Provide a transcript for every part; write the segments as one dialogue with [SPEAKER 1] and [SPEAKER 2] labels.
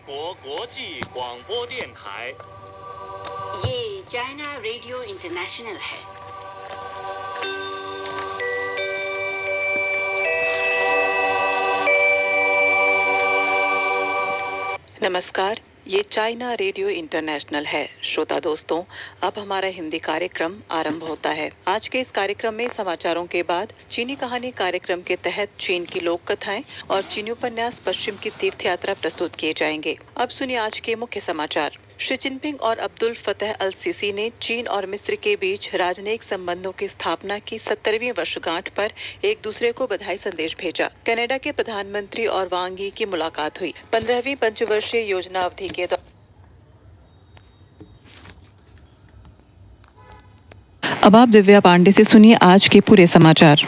[SPEAKER 1] 国国际广播电台。
[SPEAKER 2] ये China radio international है।
[SPEAKER 3] नमस्कार, ये चाइना रेडियो इंटरनेशनल है। श्रोता दोस्तों, अब हमारा हिंदी कार्यक्रम आरंभ होता है। आज के इस कार्यक्रम में समाचारों के बाद चीनी कहानी कार्यक्रम के तहत चीन की लोक कथाएं और चीनी उपन्यास पश्चिम की तीर्थ यात्रा प्रस्तुत किए जाएंगे। अब सुनिए आज के मुख्य समाचार। शी जिनपिंग और अब्दुल फतेह अल सीसी ने चीन और मिस्र के बीच राजनयिक संबंधों की स्थापना की 70वीं वर्षगांठ पर एक दूसरे को बधाई संदेश भेजा। कनाडा के प्रधानमंत्री और वांग यी की मुलाकात हुई। 15वीं पंचवर्षीय योजना अवधि के दौरान अब आप दिव्या पांडे से सुनिए आज के पूरे समाचार।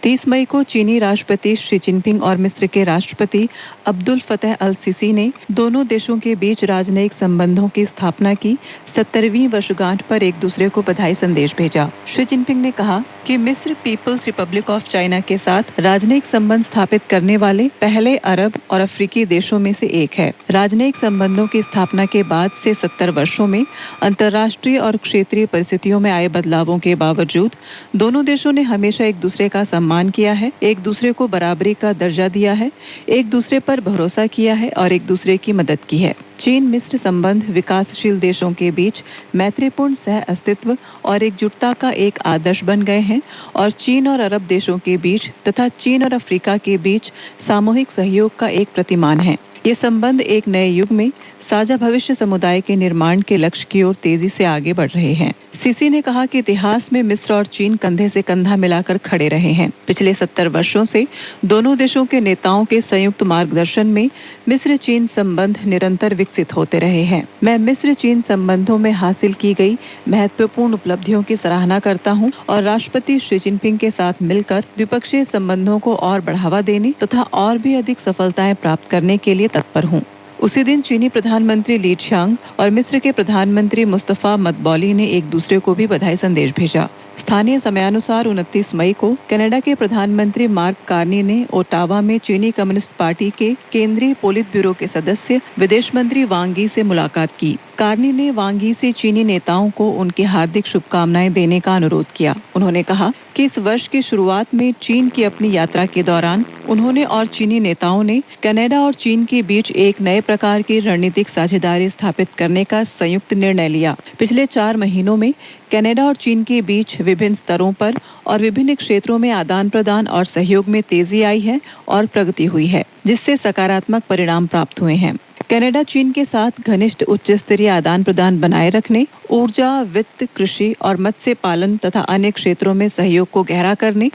[SPEAKER 3] 30 मई को चीनी राष्ट्रपति शी जिनपिंग और मिस्र के राष्ट्रपति अब्दुल फतेह अल सीसी ने दोनों देशों के बीच राजनयिक संबंधों की स्थापना की 70वीं वर्षगांठ पर एक दूसरे को बधाई संदेश भेजा। शी जिनपिंग ने कहा कि मिस्र पीपल्स रिपब्लिक ऑफ चाइना के साथ राजनयिक संबंध स्थापित करने वाले पहले अरब और अफ्रीकी देशों में से एक है। राजनयिक संबंधों की स्थापना के बाद से 70 वर्षों में अंतर्राष्ट्रीय और क्षेत्रीय परिस्थितियों में आए बदलावों के बावजूद दोनों देशों ने हमेशा एक दूसरे का सम्मान किया है, एक दूसरे को बराबरी का दर्जा दिया है, एक दूसरे पर भरोसा किया है और एक दूसरे की मदद की है। चीन मिस्र संबंध विकासशील देशों के बीच मैत्रीपूर्ण सह अस्तित्व और एकजुटता का एक आदर्श बन गए हैं और चीन और अरब देशों के बीच तथा चीन और अफ्रीका के बीच सामूहिक सहयोग का एक प्रतिमान है। ये संबंध एक नए युग में साझा भविष्य समुदाय के निर्माण के लक्ष्य की ओर तेजी से आगे बढ़ रहे हैं। सीसी ने कहा कि इतिहास में मिस्र और चीन कंधे से कंधा मिलाकर खड़े रहे हैं। पिछले 70 वर्षों से दोनों देशों के नेताओं के संयुक्त मार्गदर्शन में मिस्र चीन संबंध निरंतर विकसित होते रहे हैं। मैं मिस्र चीन संबंधों में हासिल की गई महत्वपूर्ण उपलब्धियों की सराहना करता हूं और राष्ट्रपति शी जिनपिंग के साथ मिलकर द्विपक्षीय संबंधों को और बढ़ावा देने तथा और भी अधिक सफलताएं प्राप्त करने के लिए तत्पर हूं। उसी दिन चीनी प्रधानमंत्री ली छियांग और मिस्र के प्रधानमंत्री मुस्तफा मदबौली ने एक दूसरे को भी बधाई संदेश भेजा। स्थानीय समयानुसार 29 मई को कनाडा के प्रधानमंत्री मार्क कार्नी ने ओटावा में चीनी कम्युनिस्ट पार्टी के केंद्रीय पोलित ब्यूरो के सदस्य विदेश मंत्री वांग यी से मुलाकात की। कार्नी ने वांग यी से चीनी नेताओं को उनकी हार्दिक शुभकामनाएं देने का अनुरोध किया। उन्होंने कहा कि इस वर्ष की शुरुआत में चीन की अपनी यात्रा के दौरान उन्होंने और चीनी नेताओं ने कनाडा और चीन के बीच एक नए प्रकार की रणनीतिक साझेदारी स्थापित करने का संयुक्त निर्णय लिया। पिछले 4 महीनों में कनाडा और चीन के बीच विभिन्न स्तरों पर और विभिन्न क्षेत्रों में आदान प्रदान और सहयोग में तेजी आई है और प्रगति हुई है, जिससे सकारात्मक परिणाम प्राप्त हुए हैं। कनाडा चीन के साथ घनिष्ठ उच्च स्तरीय आदान प्रदान बनाए रखने, ऊर्जा, वित्त, कृषि और मत्स्य पालन तथा अन्य क्षेत्रों में सहयोग को गहरा करने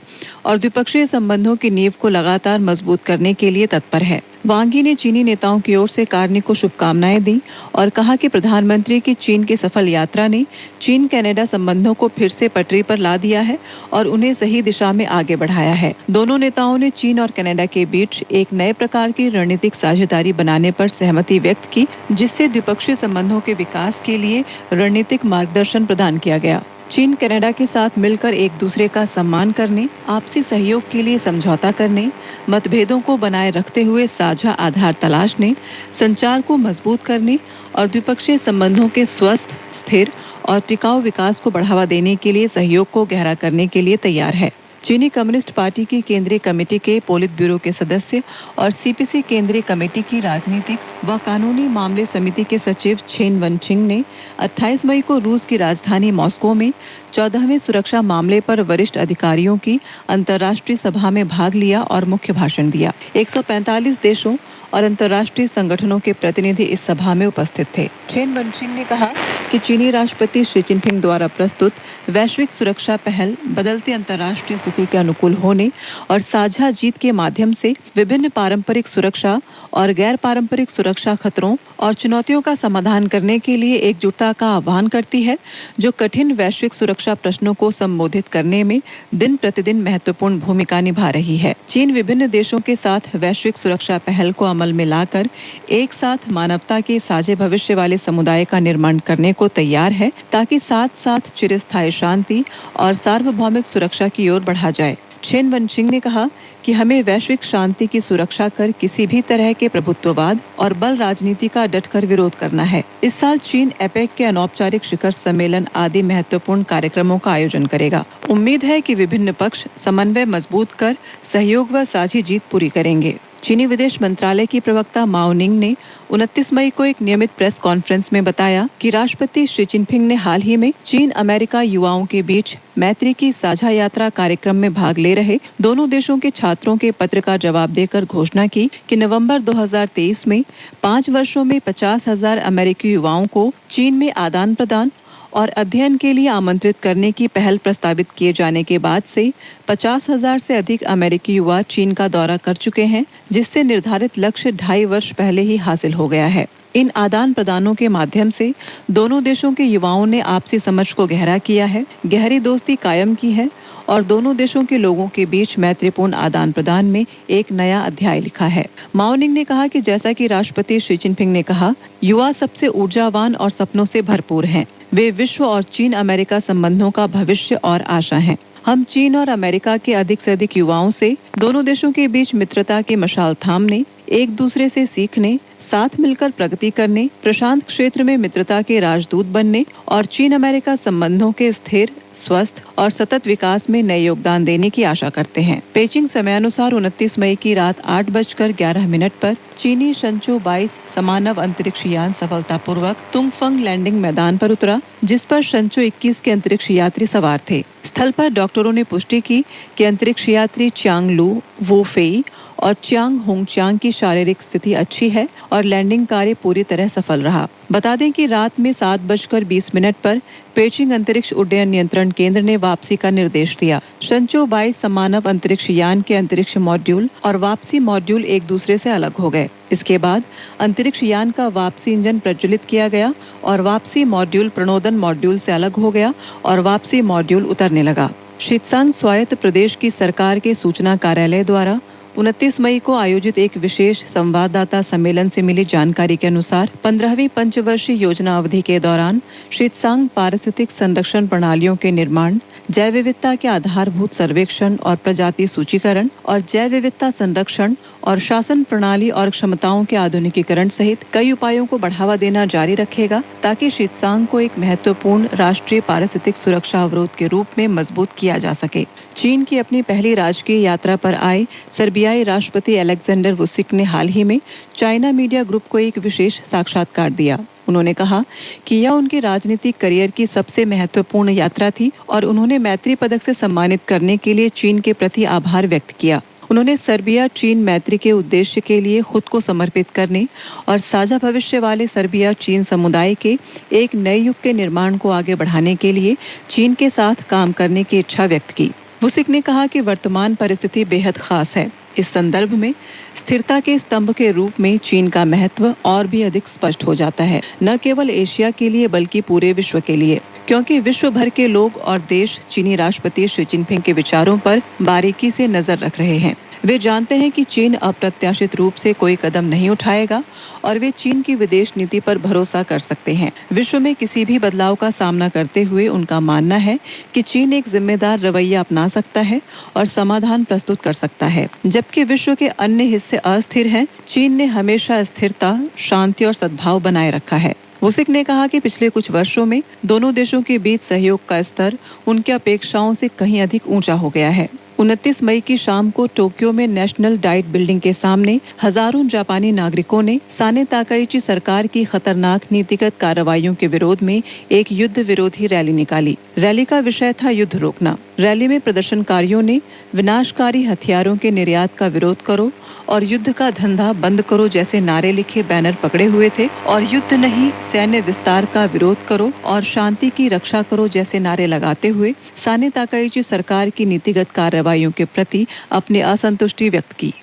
[SPEAKER 3] और द्विपक्षीय संबंधों की नींव को लगातार मजबूत करने के लिए तत्पर है। वांग यी ने चीनी नेताओं की ओर से कार्नी को शुभकामनाएं दी और कहा कि प्रधानमंत्री की चीन की सफल यात्रा ने चीन कनाडा संबंधों को फिर से पटरी पर ला दिया है और उन्हें सही दिशा में आगे बढ़ाया है। दोनों नेताओं ने चीन और कनाडा के बीच एक नए प्रकार की रणनीतिक साझेदारी बनाने पर सहमति व्यक्त की, जिससे द्विपक्षीय संबंधों के विकास के लिए रणनीतिक मार्गदर्शन प्रदान किया गया। चीन कनाडा के साथ मिलकर एक दूसरे का सम्मान करने, आपसी सहयोग के लिए समझौता करने, मतभेदों को बनाए रखते हुए साझा आधार तलाशने, संचार को मजबूत करने और द्विपक्षीय संबंधों के स्वस्थ, स्थिर और टिकाऊ विकास को बढ़ावा देने के लिए सहयोग को गहरा करने के लिए तैयार है। चीनी कम्युनिस्ट पार्टी की केंद्रीय कमेटी के पोलित ब्यूरो के सदस्य और सीपीसी केंद्रीय कमेटी की राजनीतिक व कानूनी मामले समिति के सचिव चेन वनचिंग ने 28 मई को रूस की राजधानी मॉस्को में 14वें सुरक्षा मामले पर वरिष्ठ अधिकारियों की अंतर्राष्ट्रीय सभा में भाग लिया और मुख्य भाषण दिया। 145 देशों और अंतर्राष्ट्रीय संगठनों के प्रतिनिधि इस सभा में उपस्थित थे। चेन वनचिंग ने कहा कि चीनी राष्ट्रपति शी जिनपिंग द्वारा प्रस्तुत वैश्विक सुरक्षा पहल बदलती अंतर्राष्ट्रीय स्थिति के अनुकूल होने और साझा जीत के माध्यम से विभिन्न पारंपरिक सुरक्षा और गैर पारंपरिक सुरक्षा खतरों और चुनौतियों का समाधान करने के लिए एकजुटता का आह्वान करती है, जो कठिन वैश्विक सुरक्षा प्रश्नों को संबोधित करने में दिन प्रतिदिन महत्वपूर्ण भूमिका निभा रही है। चीन विभिन्न देशों के साथ वैश्विक सुरक्षा पहल को अमल में लाकर एक साथ मानवता के साझे भविष्य वाले समुदाय का निर्माण करने को तैयार है, ताकि साथ साथ चिरस्थायी शांति और सार्वभौमिक सुरक्षा की ओर बढ़ा जाए। चेन वनशिंग ने कहा कि हमें वैश्विक शांति की सुरक्षा कर किसी भी तरह के प्रभुत्ववाद और बल राजनीति का डटकर विरोध करना है। इस साल चीन एपेक के अनौपचारिक शिखर सम्मेलन आदि महत्वपूर्ण कार्यक्रमों का आयोजन करेगा। उम्मीद है कि विभिन्न पक्ष समन्वय मजबूत कर सहयोग व साझी जीत पूरी करेंगे। चीनी विदेश मंत्रालय की प्रवक्ता माओ निंग ने 29 मई को एक नियमित प्रेस कॉन्फ्रेंस में बताया कि राष्ट्रपति शी जिनपिंग ने हाल ही में चीन अमेरिका युवाओं के बीच मैत्री की साझा यात्रा कार्यक्रम में भाग ले रहे दोनों देशों के छात्रों के पत्र का जवाब देकर घोषणा की कि नवंबर 2023 में 5 वर्षों में 50,000 अमेरिकी युवाओं को चीन में आदान प्रदान और अध्ययन के लिए आमंत्रित करने की पहल प्रस्तावित किए जाने के बाद से 50,000 से अधिक अमेरिकी युवा चीन का दौरा कर चुके हैं, जिससे निर्धारित लक्ष्य 2.5 वर्ष पहले ही हासिल हो गया है। इन आदान प्रदानों के माध्यम से दोनों देशों के युवाओं ने आपसी समझ को गहरा किया है, गहरी दोस्ती कायम की है और दोनों देशों के लोगों के बीच मैत्रीपूर्ण आदान प्रदान में एक नया अध्याय लिखा है। माओ निंग ने कहा कि जैसा कि राष्ट्रपति शी जिनपिंग ने कहा, युवा सबसे ऊर्जावान और सपनों से भरपूर हैं। वे विश्व और चीन अमेरिका संबंधों का भविष्य और आशा हैं। हम चीन और अमेरिका के अधिक से अधिक युवाओं से दोनों देशों के बीच मित्रता की मशाल थामने, एक दूसरे से सीखने, साथ मिलकर प्रगति करने, प्रशांत क्षेत्र में मित्रता के राजदूत बनने और चीन अमेरिका संबंधों के स्थिर, स्वस्थ और सतत विकास में नए योगदान देने की आशा करते हैं। पेजिंग समयानुसार 29 मई की रात 8:11 पर चीनी शंचो 22 समानव अंतरिक्ष यान सफलतापूर्वक तुंगफंग लैंडिंग मैदान पर उतरा, जिस पर शंचो 21 के अंतरिक्ष यात्री सवार थे। स्थल पर डॉक्टरों ने पुष्टि की कि अंतरिक्ष यात्री च्यांग लू, वो फेई और च्यांग होंगचांग की शारीरिक स्थिति अच्छी है और लैंडिंग कार्य पूरी तरह सफल रहा। बता दें कि रात में 7:20 पर पेचिंग अंतरिक्ष उड्डयन नियंत्रण केंद्र ने वापसी का निर्देश दिया। शंचो 22 समानव अंतरिक्ष यान के अंतरिक्ष मॉड्यूल और वापसी मॉड्यूल एक दूसरे से अलग हो गए। इसके बाद अंतरिक्ष यान का वापसी इंजन प्रज्वलित किया गया और वापसी मॉड्यूल प्रणोदन मॉड्यूल से अलग हो गया और वापसी मॉड्यूल उतरने लगा। शीतसांग स्वायत्त प्रदेश की सरकार के सूचना कार्यालय द्वारा 29 मई को आयोजित एक विशेष संवाददाता सम्मेलन से मिली जानकारी के अनुसार 15वीं पंचवर्षीय योजना अवधि के दौरान शीतसांग पारिस्थितिक संरक्षण प्रणालियों के निर्माण, जैव विविधता के आधारभूत सर्वेक्षण और प्रजाति सूचीकरण और जैव विविधता संरक्षण और शासन प्रणाली और क्षमताओं के आधुनिकीकरण सहित कई उपायों को बढ़ावा देना जारी रखेगा, ताकि शीतसांग को एक महत्वपूर्ण राष्ट्रीय पारिस्थितिक सुरक्षा अवरोध के रूप में मजबूत किया जा सके। चीन की अपनी पहली राजकीय यात्रा पर आए सर्बियाई राष्ट्रपति अलेक्जेंडर वुसिक ने हाल ही में चाइना मीडिया ग्रुप को एक विशेष साक्षात्कार दिया। उन्होंने कहा कि यह उनके राजनीतिक करियर की सबसे महत्वपूर्ण यात्रा थी और उन्होंने मैत्री पदक से सम्मानित करने के लिए चीन के प्रति आभार व्यक्त किया। उन्होंने सर्बिया चीन मैत्री के उद्देश्य के लिए खुद को समर्पित करने और साझा भविष्य वाले सर्बिया चीन समुदाय के एक नए युग के निर्माण को आगे बढ़ाने के लिए चीन के साथ काम करने की इच्छा व्यक्त की। वुसिक ने कहा कि वर्तमान परिस्थिति बेहद खास है। इस संदर्भ में स्थिरता के स्तंभ के रूप में चीन का महत्व और भी अधिक स्पष्ट हो जाता है, न केवल एशिया के लिए बल्कि पूरे विश्व के लिए, क्योंकि विश्व भर के लोग और देश चीनी राष्ट्रपति शी जिनपिंग के विचारों पर बारीकी से नजर रख रहे हैं। वे जानते हैं कि चीन अप्रत्याशित रूप से कोई कदम नहीं उठाएगा और वे चीन की विदेश नीति पर भरोसा कर सकते हैं। विश्व में किसी भी बदलाव का सामना करते हुए उनका मानना है कि चीन एक जिम्मेदार रवैया अपना सकता है और समाधान प्रस्तुत कर सकता है। जबकि विश्व के अन्य हिस्से अस्थिर हैं, चीन ने हमेशा स्थिरता, शांति और सद्भाव बनाए रखा है। वुसिक ने कहा कि पिछले कुछ वर्षों में दोनों देशों के बीच सहयोग का स्तर उनकी अपेक्षाओं से कहीं अधिक ऊंचा हो गया है। 29 मई की शाम को टोक्यो में नेशनल डाइट बिल्डिंग के सामने हजारों जापानी नागरिकों ने साने ताकाइची सरकार की खतरनाक नीतिगत कार्रवाइयों के विरोध में एक युद्ध विरोधी रैली निकाली। रैली का विषय था युद्ध रोकना। रैली में प्रदर्शनकारियों ने विनाशकारी हथियारों के निर्यात का विरोध करो और युद्ध का धंधा बंद करो जैसे नारे लिखे बैनर पकड़े हुए थे और युद्ध नहीं, सैन्य विस्तार का विरोध करो और शांति की रक्षा करो जैसे नारे लगाते हुए साने ताकाइची सरकार की नीतिगत कार्रवाइयों के प्रति अपनी असंतुष्टि व्यक्त की।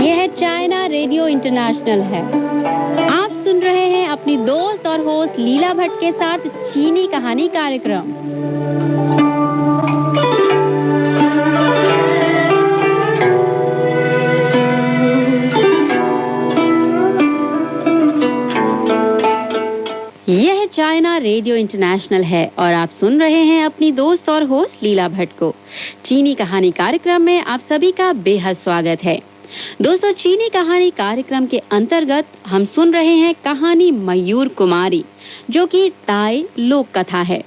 [SPEAKER 4] यह चाइना रेडियो इंटरनेशनल है। आप सुन रहे हैं अपनी दोस्त और होस्ट लीला भट्ट के साथ चीनी कहानी कार्यक्रम। यह चाइना रेडियो इंटरनेशनल है और आप सुन रहे हैं अपनी दोस्त और होस्ट लीला भट्ट को। चीनी कहानी कार्यक्रम में आप सभी का बेहद स्वागत है। दोस्तों, चीनी कहानी कार्यक्रम के अंतर्गत हम सुन रहे हैं कहानी मयूर कुमारी, जो कि ताई लोक कथा है।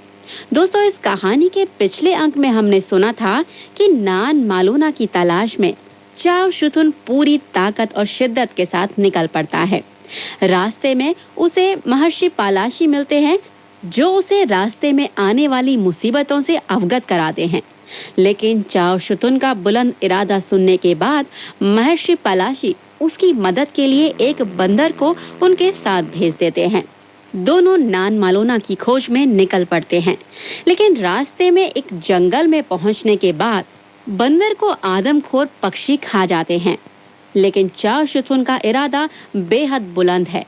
[SPEAKER 4] दोस्तों, इस कहानी के पिछले अंक में हमने सुना था कि नान मालोना की तलाश में चाओ शुतुन पूरी ताकत और शिद्दत के साथ निकल पड़ता है। रास्ते में उसे महर्षि पालाशी मिलते हैं, जो उसे रास्ते में आने वाली मुसीबतों से अवगत कराते हैं। लेकिन चाओ शुतुन का बुलंद इरादा सुनने के बाद महर्षि पालाशी उसकी मदद के लिए एक बंदर को उनके साथ भेज देते हैं। दोनों नान मालोना की खोज में निकल पड़ते हैं, लेकिन रास्ते में एक जंगल में पहुंचने के बाद बंदर को आदमखोर पक्षी खा जाते हैं। लेकिन चाओ शुतुन का इरादा बेहद बुलंद है।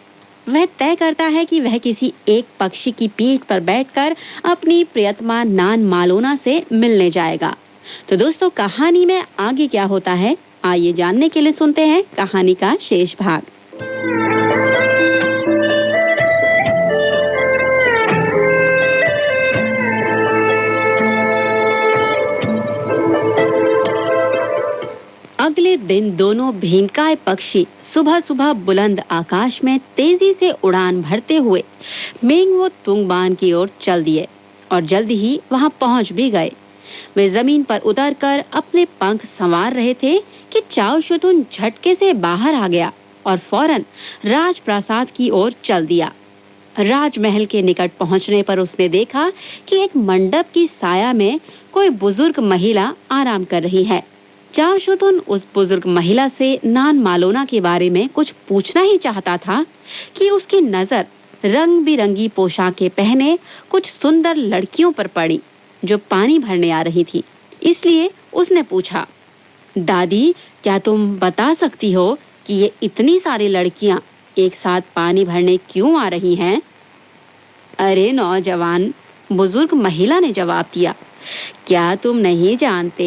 [SPEAKER 4] वह तय करता है कि वह किसी एक पक्षी की पीठ पर बैठकर अपनी प्रियतमा नान मालोना से मिलने जाएगा। तो दोस्तों, कहानी में आगे क्या होता है, आइए जानने के लिए सुनते हैं कहानी का शेष भाग। अगले दिन दोनों भीमकाय पक्षी सुबह सुबह बुलंद आकाश में तेजी से उड़ान भरते हुए मेंगवो तुंगबान की ओर चल दिए और जल्दी ही वहां पहुंच भी गए। वे जमीन पर उतरकर अपने पंख संवार रहे थे कि चाओ शुतुन झटके से बाहर आ गया और फौरन राजप्रासाद की ओर चल दिया। राजमहल के निकट पहुंचने पर उसने देखा कि एक मंडप की साया में कोई बुजुर्ग महिला आराम कर रही है। चाओ शुतुन उस बुजुर्ग महिला से नान मालोना के बारे में कुछ पूछना ही चाहता था कि उसकी नजर रंग बिरंगी पोशाकें पहने कुछ सुंदर लड़कियों पर पड़ी, जो पानी भरने आ रही थी। इसलिए उसने पूछा, दादी, क्या तुम बता सकती हो कि ये इतनी सारी लड़कियां एक साथ पानी भरने क्यों आ रही हैं? अरे नौजवान, बुजुर्ग महिला ने जवाब दिया, क्या तुम नहीं जानते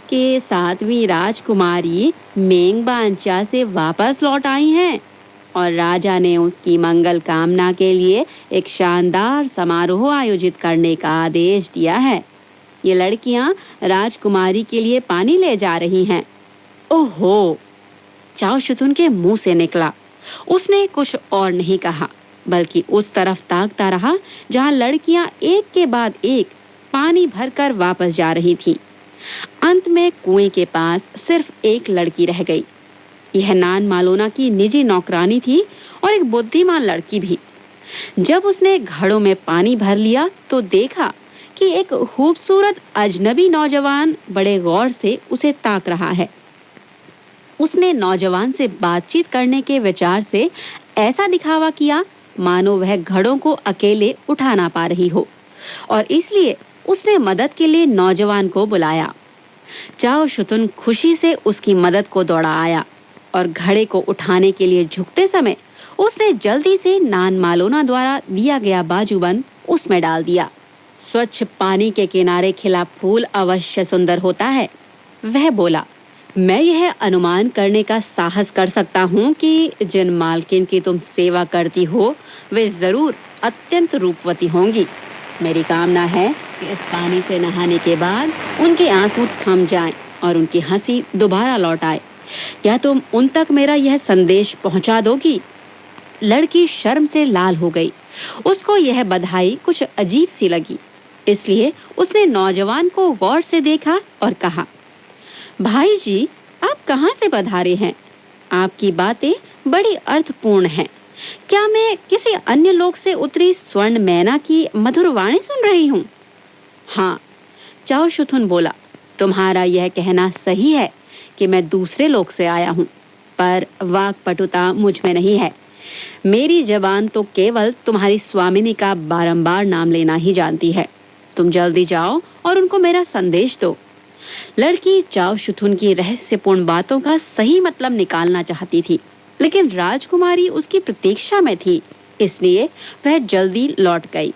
[SPEAKER 4] कि 7वीं राजकुमारी मेंगबांचा से वापस लौट आई हैं और राजा ने उसकी मंगल कामना के लिए एक शानदार समारोह आयोजित करने का आदेश दिया है। ये लड़कियां राजकुमारी के लिए पानी ले जा रही हैं। ओहो! चाओ शुतुन के मुंह से निकला। उसने कुछ और नहीं कहा, बल्कि उस तरफ ताकता रहा जहां लड़कियां एक के बाद एक पानी भरकर वापस जा रही थीं। अंत में कुएं के पास सिर्फ एक लड़की रह गई। यह नान मालोना की निजी नौकरानी थी और एक बुद्धिमान लड़की भी। जब उसने घड़ों में पानी भर लिया तो देखा कि एक खूबसूरत अजनबी नौजवान बड़े गौर से उसे ताक रहा है। उसने नौजवान से बातचीत करने के विचार से ऐसा दिखावा किया मानो वह घड़ों को अकेले उठा ना पा रही हो, और इसलिए उसने मदद के लिए नौजवान को बुलाया। चाओ शुतुन खुशी से उसकी मदद को दौड़ा आया और घड़े को उठाने के लिए झुकते समय उसने जल्दी से नान मालोना द्वारा दिया गया बाजूबंद उसमें डाल दिया। स्वच्छ पानी के किनारे खिला फूल अवश्य सुंदर होता है, वह बोला। मैं यह अनुमान करने का साहस कर सकता हूँ कि जिन मालकिन की तुम सेवा करती हो वे जरूर अत्यंत रूपवती होंगी। मेरी कामना है कि इस पानी से नहाने के बाद उनके आंसू थम जाएं और उनकी हंसी दोबारा लौट आए। क्या तुम उन तक मेरा यह संदेश पहुंचा दोगी? लड़की शर्म से लाल हो गई। उसको यह बधाई कुछ अजीब सी लगी, इसलिए उसने नौजवान को गौर से देखा और कहा, भाई जी, आप कहाँ से पधारे हैं? आपकी बातें बड़ी अर्थपूर्ण हैं। क्या मैं किसी अन्य लोक से उतरी स्वर्ण मैना की मधुर वाणी सुन रही हूँ? हाँ, चाओ शुतुन बोला, तुम्हारा यह कहना सही है कि मैं दूसरे लोक से आया हूँ, पर वाक्पटुता मुझ में नहीं है। मेरी जबान तो केवल तुम्हारी स्वामिनी का बारंबार नाम लेना ही जानती है। तुम जल्दी जाओ और उनको मेरा संदेश दो। लड़की चाओ शुतुन की रहस्यपूर्ण बातों का सही मतलब निकालना चाहती थी, लेकिन राजकुमारी उसकी प्रतीक्षा में थी। इसलिए वह जल्दी लौट गई।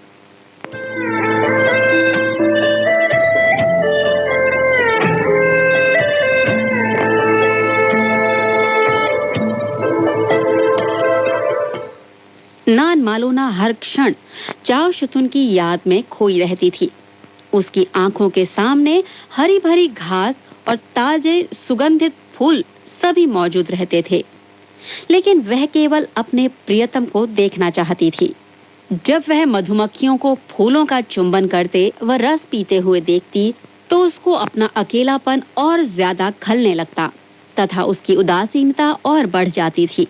[SPEAKER 4] नान मालोना हर क्षण चाओ शुतुन की याद में खोई रहती थी। उसकी आंखों के सामने हरी भरी घास और ताजे सुगंधित फूल सभी मौजूद रहते थे, लेकिन वह केवल अपने प्रियतम को देखना चाहती थी। जब वह मधुमक्खियों को फूलों का चुंबन करते व रस पीते हुए देखती तो उसको अपना अकेलापन और ज्यादा खलने लगता तथा उसकी उदासीनता और बढ़ जाती थी।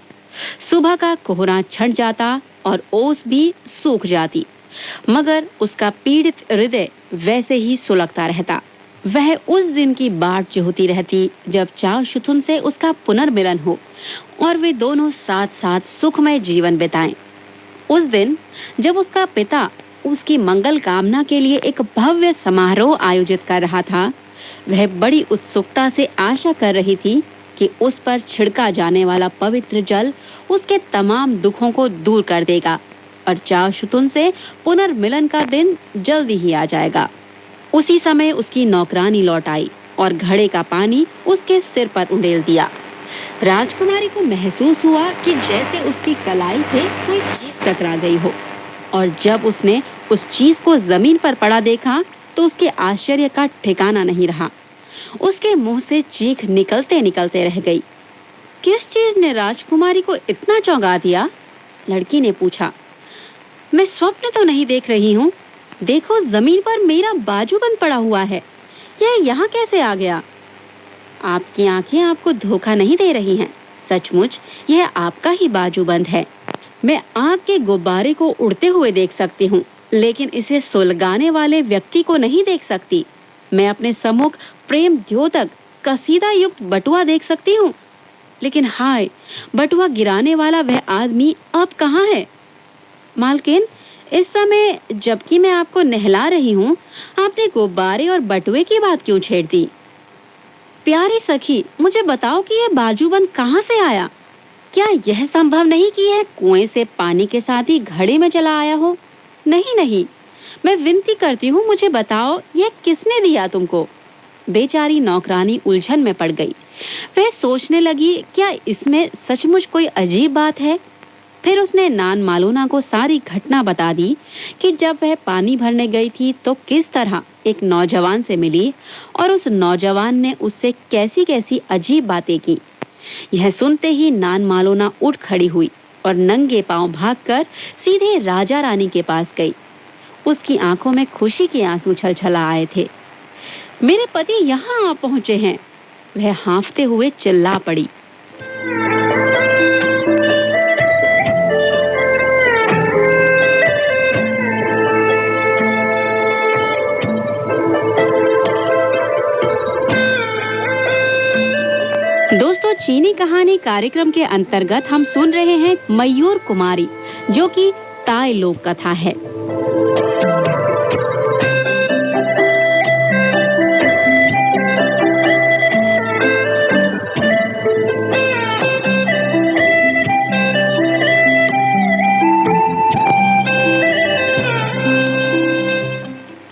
[SPEAKER 4] सुबह का कोहरा छंट जाता और ओस भी सूख जाती, मगर उसका पीड़ित हृदय वैसे ही सुलगता रहता। वह उस दिन की बाट जोहती रहती जब चाओ शुतुन से उसका पुनर्मिलन हो और वे दोनों साथ साथ सुखमय जीवन बिताएं। उस दिन जब उसका पिता उसकी मंगल कामना के लिए एक भव्य समारोह आयोजित कर रहा था, वह बड़ी उत्सुकता से आशा कर रही थी कि उस पर छिड़का जाने वाला पवित्र जल उसके तमाम दुखों को दूर कर देगा और चाओ शुतुन से पुनर्मिलन का दिन जल्दी ही आ जाएगा। उसी समय उसकी नौकरानी लौट आई और घड़े का पानी उसके सिर पर उंडेल दिया। राजकुमारी को महसूस हुआ कि जैसे उसकी कलाई से कोई चीज टकरा गई हो, और जब उसने उस चीज को जमीन पर पड़ा देखा तो उसके आश्चर्य का ठिकाना नहीं रहा। उसके मुंह से चीख निकलते निकलते रह गई। किस चीज ने राजकुमारी को इतना चौंका दिया? लड़की ने पूछा। मैं स्वप्न तो नहीं देख रही हूँ। देखो, जमीन पर मेरा बाजूबंद पड़ा हुआ है। यह यहाँ कैसे आ गया? आपकी आंखें आपको धोखा नहीं दे रही हैं। सचमुच यह आपका ही बाजूबंद है। मैं आग के गुब्बारे को उड़ते हुए देख सकती हूँ, लेकिन इसे सुलगाने वाले व्यक्ति को नहीं देख सकती। मैं अपने सम्मुख प्रेम द्योतक कसीदा युक्त बटुआ देख सकती हूँ, लेकिन हाय, बटुआ गिराने वाला वह आदमी अब कहाँ है? मालकिन, इस समय जबकि मैं आपको नहला रही हूँ, आपने गुब्बारे और बटुए की बात क्यों छेड़ दी? प्यारी सखी, मुझे बताओ कि यह बाजूबंद कहाँ से आया? क्या यह संभव नहीं कि यह कुएं से पानी के साथ ही घड़े में चला आया हो? नहीं नहीं, मैं विनती करती हूँ, मुझे बताओ यह किसने दिया तुमको? बेचारी नौकरानी उलझन में पड़ गई। वह सोचने लगी, क्या इसमें सचमुच कोई अजीब बात है? फिर उसने नान मालोना को सारी घटना बता दी कि जब वह पानी भरने गई थी तो किस तरह एक नौजवान से मिली और उस नौजवान ने उससे कैसी कैसी अजीब बातें की। यह सुनते ही नान मालोना उठ खड़ी हुई और नंगे पांव भागकर सीधे राजा रानी के पास गई। उसकी आंखों में खुशी के आंसू छलछला आए थे। मेरे पति यहाँ आ पहुंचे हैं, वह हांफते हुए चिल्ला पड़ी। दोस्तों, चीनी कहानी कार्यक्रम के अंतर्गत हम सुन रहे हैं मयूर कुमारी, जो कि ताई लोक कथा है।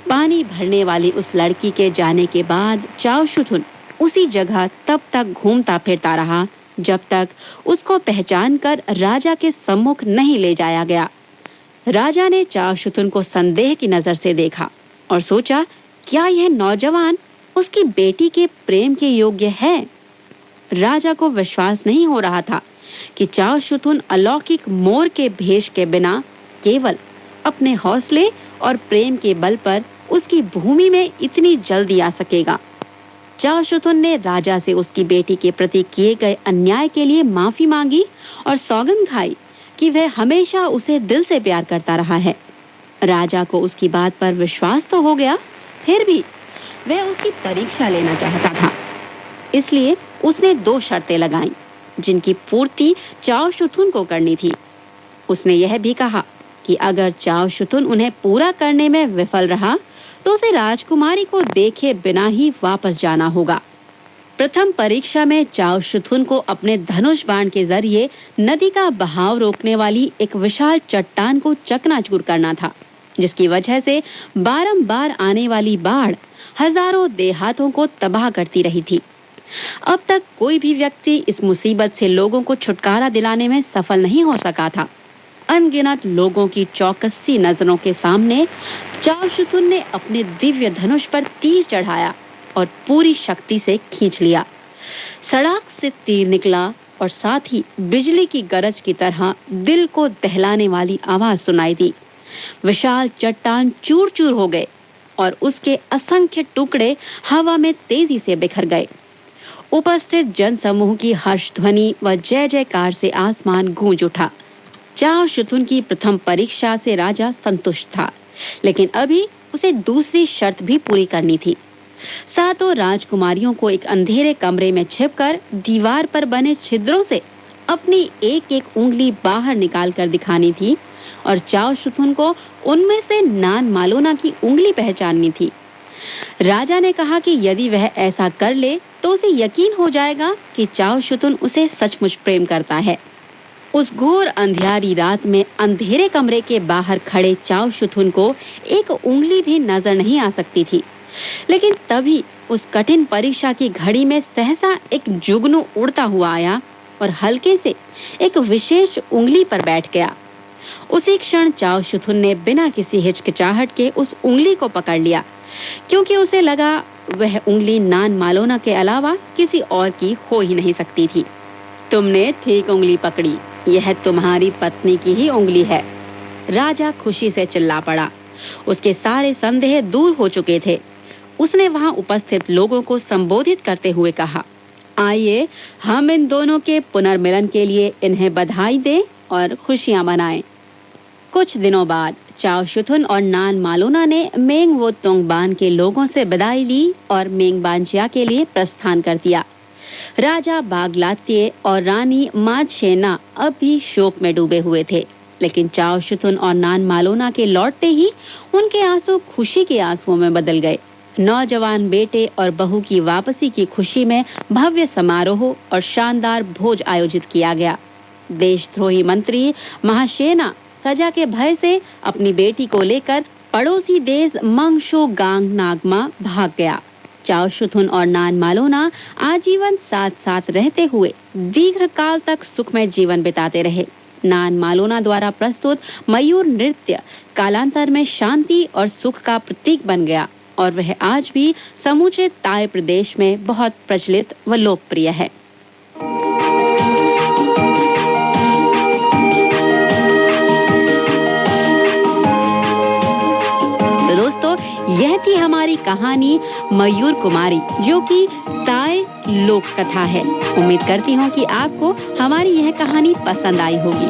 [SPEAKER 4] पानी भरने वाली उस लड़की के जाने के बाद चाओ शुतुन उसी जगह तब तक घूमता फिरता रहा जब तक उसको पहचान कर राजा के सम्मुख नहीं ले जाया गया। राजा ने चाओ शुतुन को संदेह की नजर से देखा और सोचा, क्या यह नौजवान उसकी बेटी के प्रेम के योग्य है? राजा को विश्वास नहीं हो रहा था कि चाओ शुतुन अलौकिक मोर के भेष के बिना केवल अपने हौसले और प्रेम के बल पर उसकी भूमि में इतनी जल्दी आ सकेगा। चाओ शुतुन ने राजा से उसकी बेटी के प्रति किए गए अन्याय के लिए माफी मांगी और सौगंध खाई कि वह हमेशा उसे दिल से प्यार करता रहा है। राजा को उसकी बात पर विश्वास तो हो गया, फिर भी वह उसकी परीक्षा लेना चाहता था। इसलिए उसने 2 शर्तें लगाईं, जिनकी पूर्ति चाओ शुतुन को करनी थी। उसने यह भी कहा कि अगर चाओ शुतुन उन्हें पूरा करने में विफल रहा तो उसे राजकुमारी को देखे बिना ही वापस जाना होगा। प्रथम परीक्षा में चाओ शुथुन को अपने धनुष बाण के जरिए नदी का बहाव रोकने वाली एक विशाल चट्टान को चकनाचूर करना था, जिसकी वजह से बारंबार आने वाली बाढ़ हजारों देहातों को तबाह करती रही थी। अब तक कोई भी व्यक्ति इस मुसीबत से लोगों को छुटकारा दिलाने में सफल नहीं हो सका था। अनगिनत लोगों की चौकसी नजरों के सामने चाओ शुथुन ने अपने दिव्य धनुष पर तीर चढ़ाया और पूरी शक्ति से खींच लिया। सड़ाक से तीर निकला और साथ ही बिजली की गरज की तरह दिल को दहलाने वाली आवाज सुनाई दी। विशाल चट्टान चूर-चूर हो गए और उसके असंख्य टुकड़े हवा में तेजी से बिखर गए। उपस्थित जनसमूह की हर्ष ध्वनि व जय जयकार से आसमान गूंज उठा। चाओ शुथुन की प्रथम परीक्षा से राजा संतुष्ट था, लेकिन अभी उसे दूसरी शर्त भी पूरी करनी थी। सातों राजकुमारियों को एक अंधेरे कमरे में छिपकर दीवार पर बने छिद्रों से अपनी एक एक उंगली बाहर निकाल कर दिखानी थी और चाओ शुथुन को उनमें से नान मालोना की उंगली पहचाननी थी। राजा ने कहा कि यदि वह ऐसा कर ले तो उसे यकीन हो जाएगा कि चाओ शुथुन उसे सचमुच प्रेम करता है। उस घोर अंधियारी रात में अंधेरे कमरे के बाहर खड़े चाओ शुथुन को एक उंगली भी नजर नहीं आ सकती थी, लेकिन तभी उस कठिन परीक्षा की घड़ी में सहसा एक जुगनू उड़ता हुआ आया और हल्के से एक विशेष उंगली पर बैठ गया। उसी क्षण चाओ शुथुन ने बिना किसी हिचकिचाहट के उस उंगली को पकड़ लिया, क्योंकि उसे लगा वह उंगली नान मालोना के अलावा किसी और की हो ही नहीं सकती थी। तुमने ठीक उंगली पकड़ी, यह तुम्हारी पत्नी की ही उंगली है। राजा खुशी से चिल्ला पड़ा। उसके सारे संदेह दूर हो चुके थे। उसने वहां उपस्थित लोगों को संबोधित करते हुए कहा, आइए हम इन दोनों के पुनर्मिलन के लिए इन्हें बधाई दें और खुशियां मनाएं। कुछ दिनों बाद चाओ शुथुन और नान मालोना ने मेंग वो तुंगबान के लोगों से विदाई ली और मेंग बांजिया के लिए प्रस्थान कर दिया। राजा बागलात्ये और रानी मादशेना अब भी शोक में डूबे हुए थे, लेकिन चाओ शुथुन और नान मालोना के लौटते ही उनके आंसू खुशी के आंसुओं में बदल गए। नौजवान बेटे और बहू की वापसी की खुशी में भव्य समारोह और शानदार भोज आयोजित किया गया। देशद्रोही मंत्री महाशेना सजा के भय से अपनी बेटी को लेकर पड़ोसी देश मंगशो गांग नागमा भाग गया। चाओ शुथुन और नान मालोना आजीवन साथ साथ रहते हुए दीर्घकाल तक सुखमय जीवन बिताते रहे। नान मालोना द्वारा प्रस्तुत मयूर नृत्य कालांतर में शांति और सुख का प्रतीक बन गया और वह आज भी समूचे ताई प्रदेश में बहुत प्रचलित व लोकप्रिय है। तो दोस्तों, यह थी हमारी कहानी मयूर कुमारी, जो कि ताई लोक कथा है। उम्मीद करती हूँ कि आपको हमारी यह कहानी पसंद आई होगी।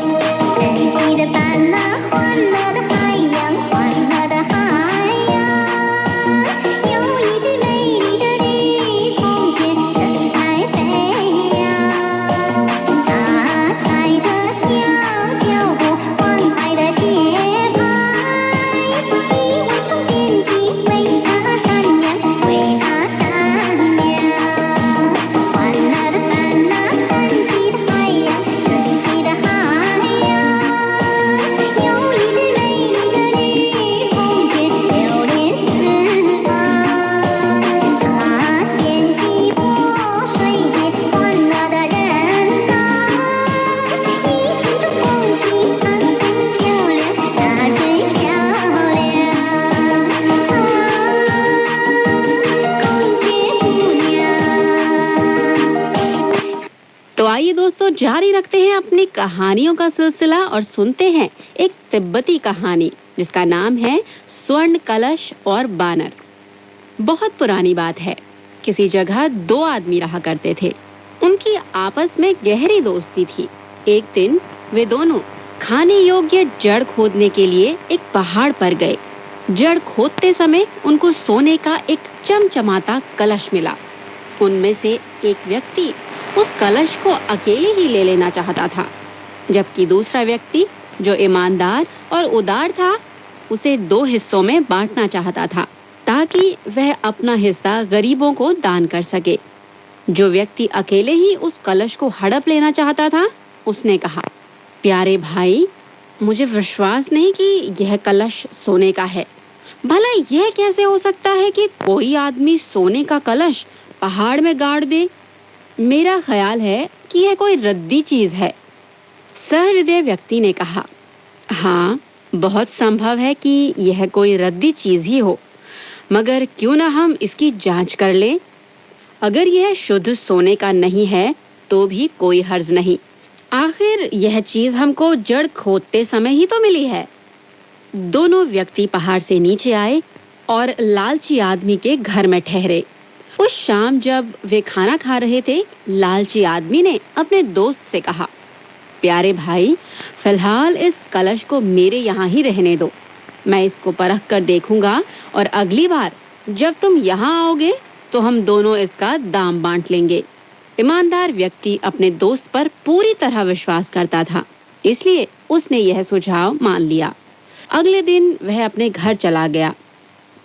[SPEAKER 4] जारी रखते हैं अपनी कहानियों का सिलसिला और सुनते हैं एक तिब्बती कहानी जिसका नाम है स्वर्ण कलश और बानर। बहुत पुरानी बात है। किसी जगह दो आदमी रहा करते थे। उनकी आपस में गहरी दोस्ती थी। एक दिन वे दोनों खाने योग्य जड़ खोदने के लिए एक पहाड़ पर गए। जड़ खोदते समय उनको सोने का एक चमचमाता कलश मिला। उनमें से एक व्यक्ति उस कलश को अकेले ही ले लेना चाहता था, जबकि दूसरा व्यक्ति जो ईमानदार और उदार था उसे दो हिस्सों में बांटना चाहता था ताकि वह अपना हिस्सा गरीबों को दान कर सके। जो व्यक्ति अकेले ही उस कलश को हड़प लेना चाहता था, उसने कहा, प्यारे भाई, मुझे विश्वास नहीं कि यह कलश सोने का है। भला यह कैसे हो सकता है कि कोई आदमी सोने का कलश पहाड़ में गाड़ दे? मेरा ख्याल है कि यह कोई रद्दी चीज है। सहृदय व्यक्ति ने कहा, हाँ, बहुत संभव है कि यह कोई रद्दी चीज ही हो, मगर क्यों ना हम इसकी जांच कर लें? अगर यह शुद्ध सोने का नहीं है तो भी कोई हर्ज नहीं। आखिर यह चीज हमको जड़ खोदते समय ही तो मिली है। दोनों व्यक्ति पहाड़ से नीचे आए और लालची आदमी के घर में ठहरे। उस शाम जब वे खाना खा रहे थे, लालची आदमी ने अपने दोस्त से कहा, प्यारे भाई, फिलहाल इस कलश को मेरे यहाँ ही रहने दो। मैं इसको परख कर देखूंगा और अगली बार जब तुम यहाँ आओगे तो हम दोनों इसका दाम बांट लेंगे। ईमानदार व्यक्ति अपने दोस्त पर पूरी तरह विश्वास करता था, इसलिए उसने यह सुझाव मान लिया। अगले दिन वह अपने घर चला गया।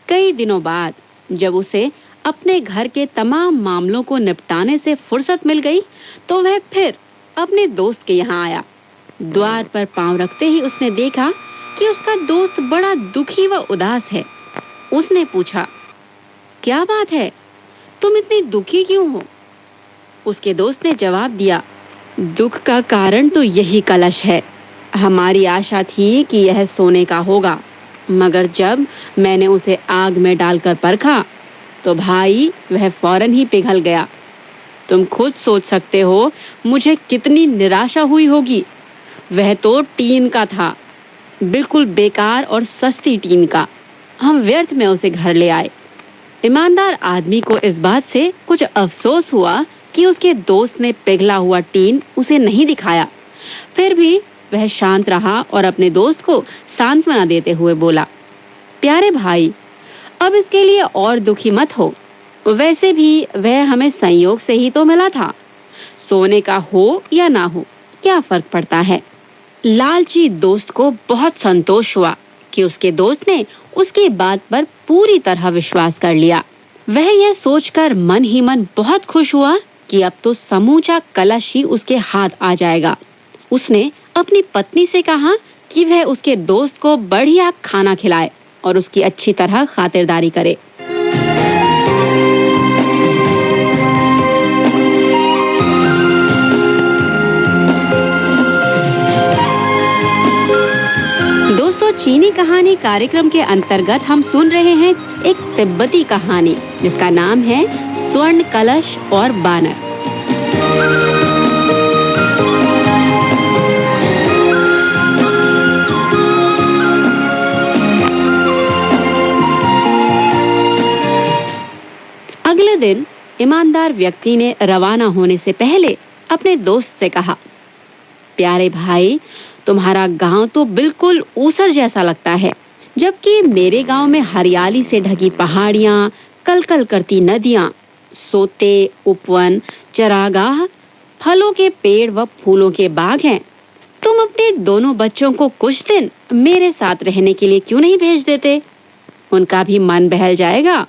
[SPEAKER 4] कई दिनों बाद जब उसे अपने घर के तमाम मामलों को निपटाने से फुर्सत मिल गई तो वह फिर अपने दोस्त के यहाँ आया। द्वार पर पांव रखते ही उसने देखा कि उसका दोस्त बड़ा दुखी व उदास है। उसने पूछा, क्या बात है, तुम इतनी दुखी क्यों हो? उसके दोस्त ने जवाब दिया, दुख का कारण तो यही कलश है। हमारी आशा थी कि यह सोने का होगा, मगर जब मैंने उसे आग में डालकर परखा तो भाई वह फौरन ही पिघल गया। तुम खुद सोच सकते हो मुझे कितनी निराशा हुई होगी। वह तो टीन का था, बिल्कुल बेकार और सस्ती टीन का। हम व्यर्थ में उसे घर ले आए। ईमानदार आदमी को इस बात से कुछ अफसोस हुआ कि उसके दोस्त ने पिघला हुआ टीन उसे नहीं दिखाया। फिर भी वह शांत रहा और अपने दोस्त को सांत्वना देते हुए बोला, प्यारे भाई, अब इसके लिए और दुखी मत हो। वैसे भी वह हमें संयोग से ही तो मिला था। सोने का हो या ना हो, क्या फर्क पड़ता है? लालची दोस्त को बहुत संतोष हुआ कि उसके दोस्त ने उसकी बात पर पूरी तरह विश्वास कर लिया। वह यह सोचकर मन ही मन बहुत खुश हुआ कि अब तो समूचा कलश ही उसके हाथ आ जाएगा। उसने अपनी पत्नी से कहा कि वह उसके दोस्त को बढ़िया खाना खिलाए और उसकी अच्छी तरह खातिरदारी करे। दोस्तों, चीनी कहानी कार्यक्रम के अंतर्गत हम सुन रहे हैं एक तिब्बती कहानी जिसका नाम है स्वर्ण कलश और बानर। अगले दिन ईमानदार व्यक्ति ने रवाना होने से पहले अपने दोस्त से कहा, प्यारे भाई, तुम्हारा गांव तो बिल्कुल ऊसर जैसा लगता है, जबकि मेरे गांव में हरियाली से ढकी पहाड़ियां, कलकल करती नदियां, सोते, उपवन, चरागाह, फलों के पेड़ व फूलों के बाग हैं। तुम अपने दोनों बच्चों को कुछ दिन मेरे साथ रहने के लिए क्यों नहीं भेज देते? उनका भी मन बहल जाएगा।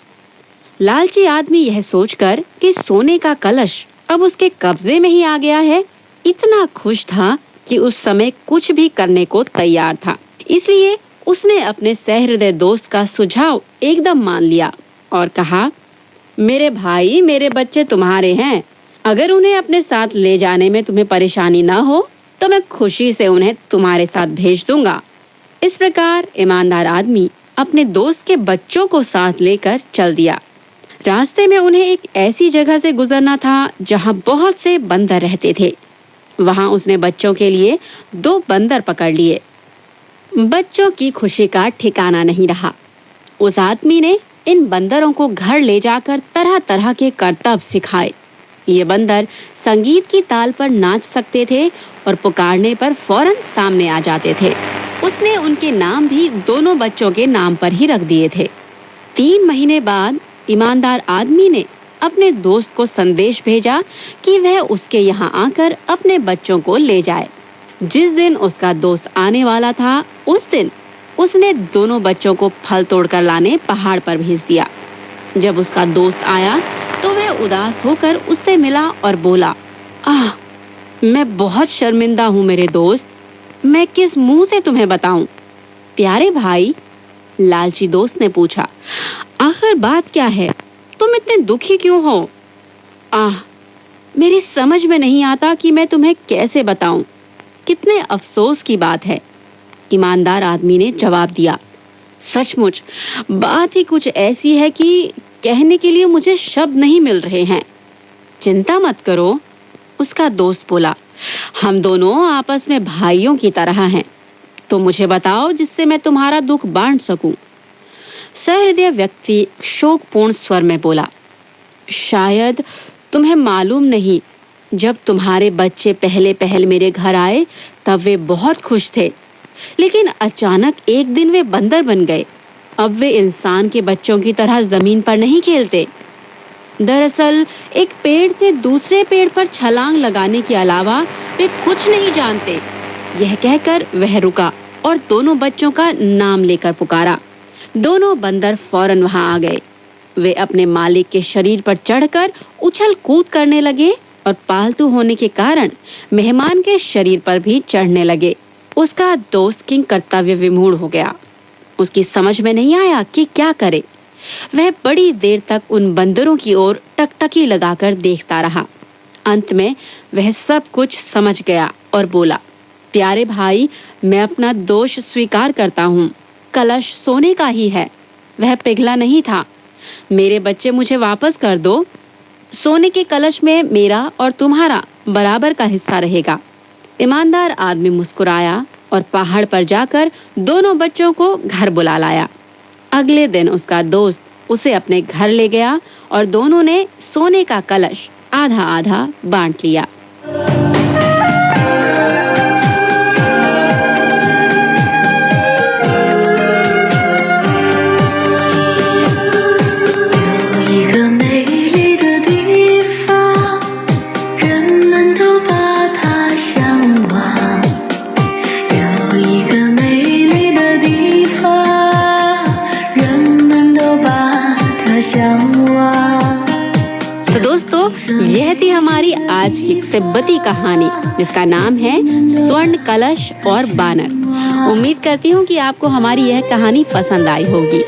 [SPEAKER 4] लालची आदमी यह सोचकर कि सोने का कलश अब उसके कब्जे में ही आ गया है, इतना खुश था कि उस समय कुछ भी करने को तैयार था। इसलिए उसने अपने सहृदय दोस्त का सुझाव एकदम मान लिया और कहा, मेरे भाई, मेरे बच्चे तुम्हारे हैं। अगर उन्हें अपने साथ ले जाने में तुम्हें परेशानी न हो तो मैं खुशी से उन्हें तुम्हारे साथ भेज दूंगा। इस प्रकार ईमानदार आदमी अपने दोस्त के बच्चों को साथ लेकर चल दिया। रास्ते में उन्हें एक ऐसी जगह से गुजरना था जहां बहुत से बंदर रहते थे। वहां उसने बच्चों के लिए 2 बंदर पकड़ लिए। बच्चों की खुशी का ठिकाना नहीं रहा। उस आदमी ने इन बंदरों को घर ले जाकर तरह तरह के करतब सिखाए। ये बंदर संगीत की ताल पर नाच सकते थे और पुकारने पर फौरन सामने आ जाते थे। उसने उनके नाम भी दोनों बच्चों के नाम पर ही रख दिए थे। 3 महीने बाद ईमानदार आदमी ने अपने दोस्त को संदेश भेजा कि वह उसके यहाँ आकर अपने बच्चों को ले जाए। जिस दिन उसका दोस्त आने वाला था, उस दिन उसने दोनों बच्चों को फल तोड़कर लाने पहाड़ पर भेज दिया। जब उसका दोस्त आया तो वह उदास होकर उससे मिला और बोला, आह, मैं बहुत शर्मिंदा हूँ मेरे दोस्त, मैं किस मुंह से तुम्हें बताऊं? प्यारे भाई, लालची दोस्त ने पूछा, आखिर बात क्या है? तुम इतने दुखी क्यों हो? आह, मेरी समझ में नहीं आता कि मैं तुम्हें कैसे बताऊं। कितने अफसोस की बात है। ईमानदार आदमी ने जवाब दिया, सचमुच बात ही कुछ ऐसी है कि कहने के लिए मुझे शब्द नहीं मिल रहे हैं। चिंता मत करो, उसका दोस्त बोला, हम दोनों आपस में भाइयों की तरह हैं। तो मुझे बताओ जिससे मैं तुम्हारा दुख बांट सकूं। सहृदय व्यक्ति शोकपूर्ण स्वर में बोला, शायद तुम्हें मालूम नहीं, जब तुम्हारे बच्चे पहले मेरे घर आए तब वे बहुत खुश थे, लेकिन अचानक एक दिन वे बंदर बन गए। अब वे इंसान के बच्चों की तरह जमीन पर नहीं खेलते। दरअसल एक पेड़ से दूसरे पेड़ पर छलांग लगाने के अलावा वे कुछ नहीं जानते। यह कहकर वह रुका और दोनों बच्चों का नाम लेकर पुकारा। दोनों बंदर फौरन वहां आ गए। वे अपने मालिक के शरीर पर चढ़कर उछल कूद करने लगे और पालतू होने के कारण मेहमान के शरीर पर भी चढ़ने लगे। उसका दोस्त किंग कर्तव्य विमूढ़ हो गया। उसकी समझ में नहीं आया कि क्या करे। वह बड़ी देर तक उन बंदरों की ओर टकटकी लगाकर देखता रहा। अंत में वह सब कुछ समझ गया और बोला, प्यारे भाई, मैं अपना दोष स्वीकार करता हूँ। कलश सोने का ही है, वह पिघला नहीं था। मेरे बच्चे मुझे वापस कर दो। सोने के कलश में मेरा और तुम्हारा बराबर का हिस्सा रहेगा। ईमानदार आदमी मुस्कुराया और पहाड़ पर जाकर दोनों बच्चों को घर बुला लाया। अगले दिन उसका दोस्त उसे अपने घर ले गया और दोनों ने सोने का कलश आधा आधा बांट लिया। यह थी हमारी आज की तिब्बती कहानी, जिसका नाम है स्वर्ण कलश और बानर। उम्मीद करती हूँ कि आपको हमारी यह कहानी पसंद आई होगी।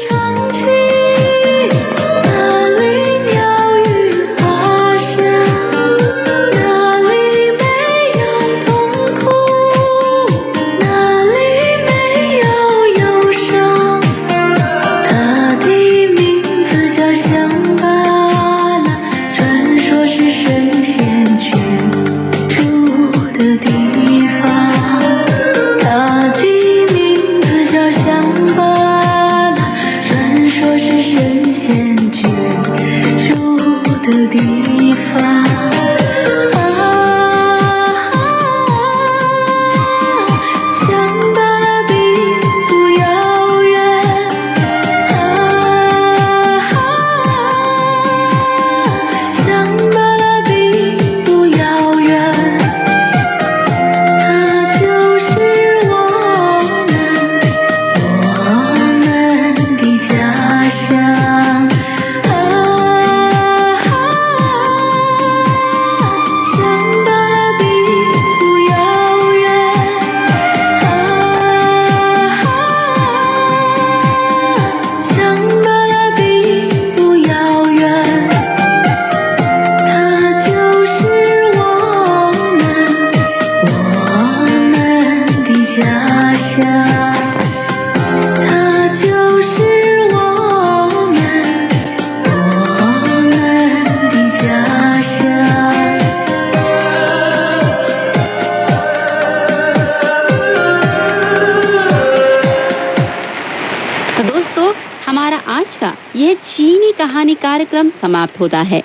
[SPEAKER 4] यह चीनी कहानी कार्यक्रम समाप्त होता है,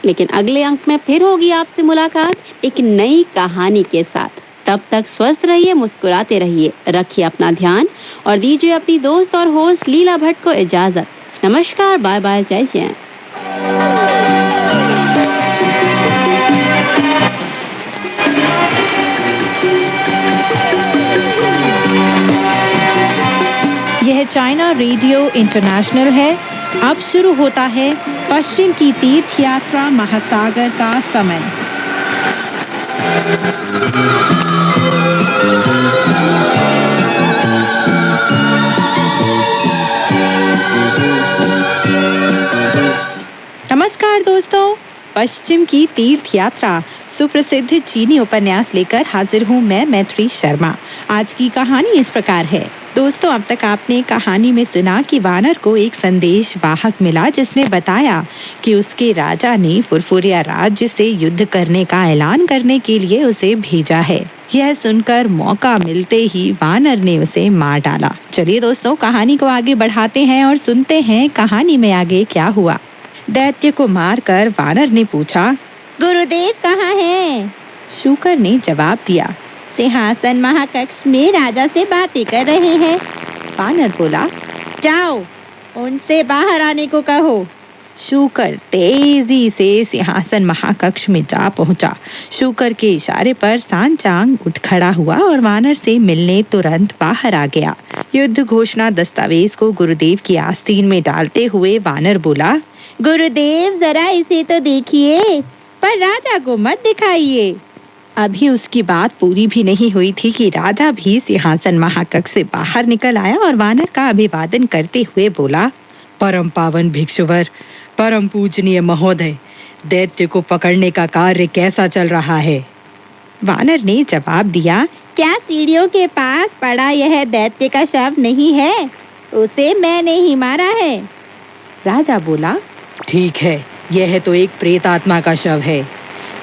[SPEAKER 4] लेकिन अगले अंक में फिर होगी आपसे मुलाकात एक नई कहानी के साथ। तब तक स्वस्थ रहिए, मुस्कुराते रहिए, रखिए अपना ध्यान और दीजिए अपनी दोस्त और होस्ट लीला भट्ट को इजाजत। नमस्कार, बाय बाय, जय जय।
[SPEAKER 3] यह चाइना रेडियो इंटरनेशनल है।
[SPEAKER 4] अब शुरू होता है पश्चिम की तीर्थ यात्रा महासागर का समय। नमस्कार दोस्तों, पश्चिम की तीर्थ यात्रा सुप्रसिद्ध चीनी उपन्यास लेकर हाजिर हूँ मैं मैत्री शर्मा। आज की कहानी इस प्रकार है। दोस्तों, अब तक आपने कहानी में सुना कि वानर को एक संदेश वाहक मिला जिसने बताया कि उसके राजा ने फुरफुरिया राज्य से युद्ध करने का ऐलान करने के लिए उसे भेजा है। यह सुनकर मौका मिलते ही वानर ने उसे मार डाला। चलिए दोस्तों, कहानी को आगे बढ़ाते हैं और सुनते हैं कहानी में आगे क्या हुआ। दैत्य को मारकर वानर ने पूछा, गुरुदेव कहाँ हैं? शूकर ने जवाब दिया, सिंहासन महाकक्ष में राजा से बातें कर रहे हैं। वानर बोला, जाओ उनसे बाहर आने को कहो। शूकर तेजी से सिंहासन महाकक्ष में जा पहुंचा। शूकर के इशारे पर सांचांग उठ खड़ा हुआ और वानर से मिलने तुरंत बाहर आ गया। युद्ध घोषणा दस्तावेज को गुरुदेव की आस्तीन में डालते हुए वानर बोला, गुरुदेव जरा इसे तो देखिए, पर राजा को मत दिखाइए। अभी उसकी बात पूरी भी नहीं हुई थी कि राजा भी सिंहासन महाकक्ष से बाहर निकल आया और वानर का अभिवादन करते हुए बोला, परम पावन भिक्षुवर, परम पूजनीय महोदय, दैत्य को पकड़ने का कार्य कैसा चल रहा है? वानर ने जवाब दिया, क्या सीढ़ियों के पास पड़ा यह दैत्य का शव नहीं है? उसे मैंने ही मारा है। राजा बोला, ठीक है, यह तो एक प्रेतात्मा का शव है,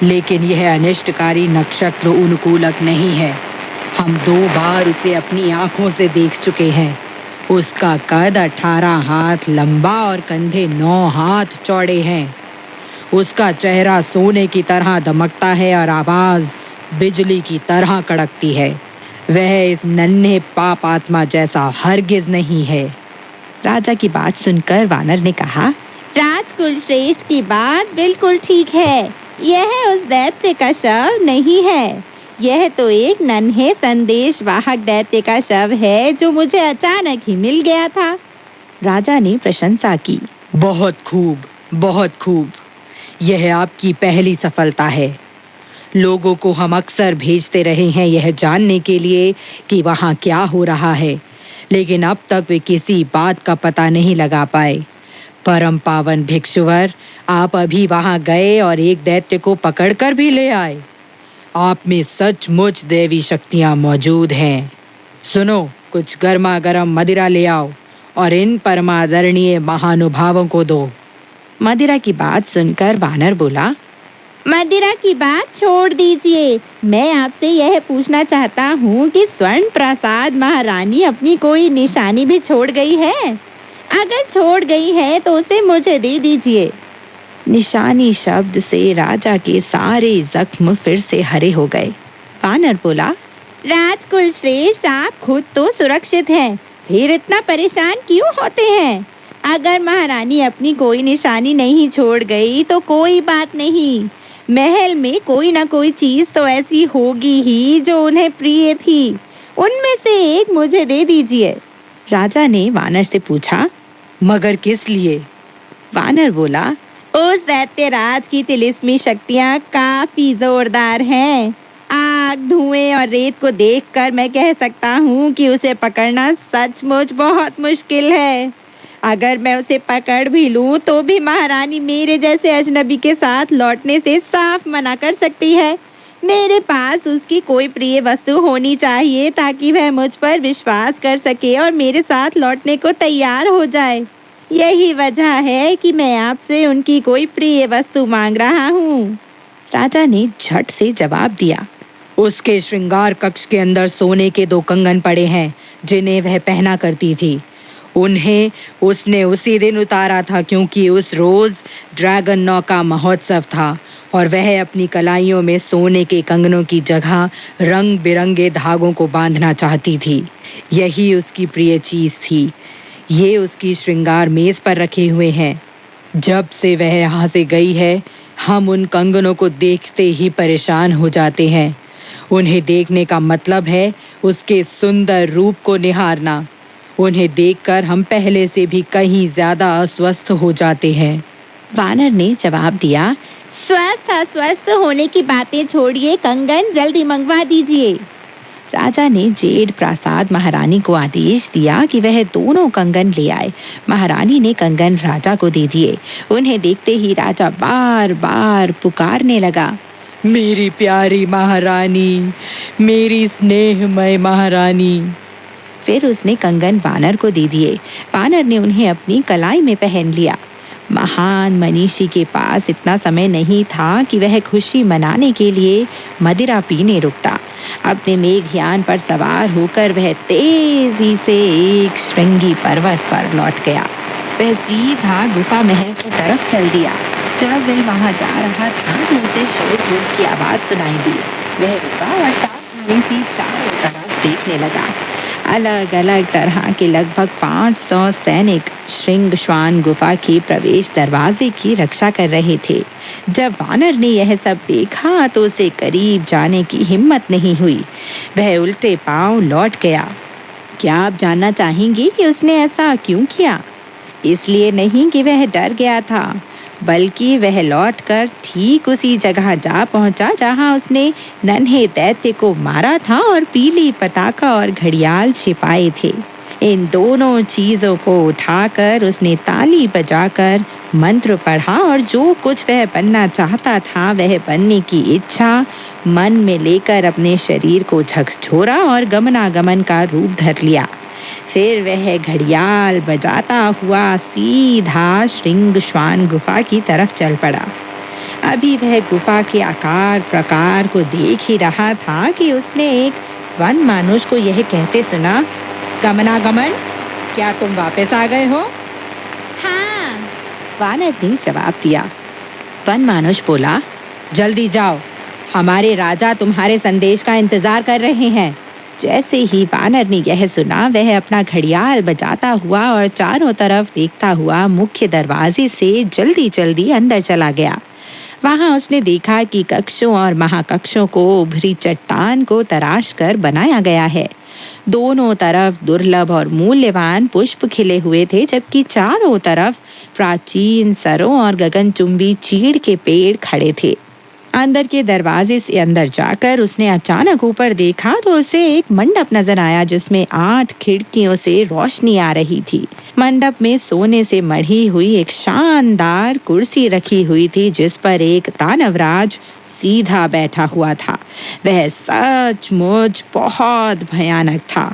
[SPEAKER 4] लेकिन यह अनिष्टकारी नक्षत्र अनुकूलक नहीं है। हम 2 बार उसे अपनी आंखों से देख चुके हैं। उसका कद 18 हाथ लंबा और कंधे 9 हाथ चौड़े हैं। उसका चेहरा सोने की तरह दमकता है और आवाज बिजली की तरह कड़कती है। वह इस नन्हे पाप आत्मा जैसा हरगिज नहीं है। राजा की बात सुनकर वानर ने कहा, राजकुल श्रेष्ठ की बात बिल्कुल ठीक है। यह उस दैत्य का शव नहीं है। यह तो एक नन्हे संदेश वाहक दैत्य का शव है जो मुझे अचानक ही मिल गया था। राजा ने प्रशंसा की, बहुत खूब, बहुत खूब। यह आपकी पहली सफलता है। लोगों को हम अक्सर भेजते रहे हैं यह जानने के लिए कि वहाँ क्या हो रहा है, लेकिन अब तक वे किसी बात का पता नहीं लगा पाए। परम पावन भिक्षुवर, आप अभी वहां गए और एक दैत्य को पकड़कर भी ले आए। आप में सचमुच दैवी शक्तियां मौजूद हैं। सुनो, कुछ गर्मा गर्म मदिरा ले आओ और इन परमादरणीय महानुभावों को दो। मदिरा की बात सुनकर वानर बोला, मदिरा की बात छोड़ दीजिए। मैं आपसे यह पूछना चाहता हूँ कि स्वर्ण प्रसाद महारानी अपनी कोई निशानी भी छोड़ गई है? अगर छोड़ गई है तो उसे मुझे दे दीजिए। निशानी शब्द से राजा के सारे जख्म फिर से हरे हो गए। वानर बोला, राजकुल श्रेष्ठ, आप खुद तो सुरक्षित हैं, फिर इतना परेशान क्यों होते हैं? अगर महारानी अपनी कोई निशानी नहीं छोड़ गई तो कोई बात नहीं। महल में कोई ना कोई चीज तो ऐसी होगी ही जो उन्हें प्रिय थी। उनमें से एक मुझे दे दीजिए। राजा ने वानर से पूछा, मगर किस लिए? वानर बोला, उस दैत्य राज की तिलिस्मी शक्तियाँ काफी जोरदार हैं। आग, धुएं और रेत को देखकर मैं कह सकता हूँ कि उसे पकड़ना सचमुच बहुत मुश्किल है। अगर मैं उसे पकड़ भी लूँ तो भी महारानी मेरे जैसे अजनबी के साथ लौटने से साफ मना कर सकती है। मेरे पास उसकी कोई प्रिय वस्तु होनी चाहिए ताकि वह मुझ पर विश्वास कर सके और मेरे साथ लौटने को तैयार हो जाए। यही वजह है कि मैं आपसे उनकी कोई प्रिय वस्तु मांग रहा हूँ। राजा ने झट से जवाब दिया, उसके श्रृंगार कक्ष के अंदर सोने के 2 कंगन पड़े हैं जिन्हें वह पहना करती थी। उन्हें उसने उसी दिन उतारा था क्योंकि उस रोज ड्रैगन नौका महोत्सव था और वह अपनी कलाइयों में सोने के कंगनों की जगह रंग बिरंगे धागों को बांधना चाहती थी। यही उसकी प्रिय चीज थी। ये उसकी श्रृंगार मेज पर रखे हुए हैं। जब से वह यहाँ से गई है, हम उन कंगनों को देखते ही परेशान हो जाते हैं। उन्हें देखने का मतलब है उसके सुंदर रूप को निहारना।
[SPEAKER 5] उन्हें देखकर हम पहले से भी कहीं ज्यादा अस्वस्थ हो जाते हैं।
[SPEAKER 4] वानर ने जवाब दिया, स्वस्थ होने की बातें छोड़िए, कंगन जल्दी मंगवा दीजिए। राजा ने जेड प्रासाद महारानी को आदेश दिया कि वह दोनों कंगन ले आए। महारानी ने कंगन राजा को दे दिए। उन्हें देखते ही राजा बार बार पुकारने लगा,
[SPEAKER 5] मेरी प्यारी महारानी, मेरी स्नेहमय महारानी।
[SPEAKER 4] फिर उसने कंगन वानर को दे दिए। वानर ने उन्हें अपनी कलाई में पहन लिया। महान मनीषी के पास इतना समय नहीं था कि वह खुशी मनाने के लिए मदिरा पीने रुकता। अपने मेघयान पर सवार होकर वह तेजी से एक श्रृंगी पर्वत पर लौट गया। वह सीधा गुफा महल की तरफ चल दिया। जब वह वहां जा रहा था तो उसे शोर की आवाज सुनाई दी। वह रुका और सावधानी से चारों तरफ देखने लगा। अलग अलग तरह के लगभग 500 सैनिक श्रृंगश्वान गुफा के प्रवेश दरवाजे की रक्षा कर रहे थे। जब वानर ने यह सब देखा तो उसे करीब जाने की हिम्मत नहीं हुई। वह उल्टे पांव लौट गया। क्या आप जानना चाहेंगे कि उसने ऐसा क्यों किया? इसलिए नहीं कि वह डर गया था, बल्कि वह लौटकर ठीक उसी जगह जा पहुंचा जहां उसने नन्हे दैत्य को मारा था और पीली पताका और घड़ियाल छिपाए थे। इन दोनों चीजों को उठाकर उसने ताली बजाकर मंत्र पढ़ा और जो कुछ वह बनना चाहता था वह बनने की इच्छा मन में लेकर अपने शरीर को झकझोरा और गमनागमन का रूप धर लिया। फिर वह घड़ियाल बजाता हुआ सीधा श्रृंगश्वान गुफा की तरफ चल पड़ा। अभी वह गुफा के आकार प्रकार को देख ही रहा था कि उसने एक वन मानुष को यह कहते सुना, गमनागमन, क्या तुम वापस आ गए हो? हाँ, वानर ने जवाब दिया। वन मानुष बोला, जल्दी जाओ, हमारे राजा तुम्हारे संदेश का इंतजार कर रहे हैं। जैसे ही वानर ने यह सुना वह अपना घड़ियाल बजाता हुआ और चारों तरफ देखता हुआ मुख्य दरवाजे से जल्दी जल्दी अंदर चला गया। वहां उसने देखा कि कक्षों और महाकक्षों को उभरी चट्टान को तराश कर बनाया गया है। दोनों तरफ दुर्लभ और मूल्यवान पुष्प खिले हुए थे, जबकि चारों तरफ प्राचीन सरों और गगनचुंबी चीड़ के पेड़ खड़े थे। अंदर के दरवाजे से अंदर जाकर उसने अचानक ऊपर देखा तो उसे एक मंडप नजर आया जिसमें 8 खिड़कियों से रोशनी आ रही थी। मंडप में सोने से मढ़ी हुई एक शानदार कुर्सी रखी हुई थी जिस पर एक दानवराज सीधा बैठा हुआ था। वह सचमुच बहुत भयानक था।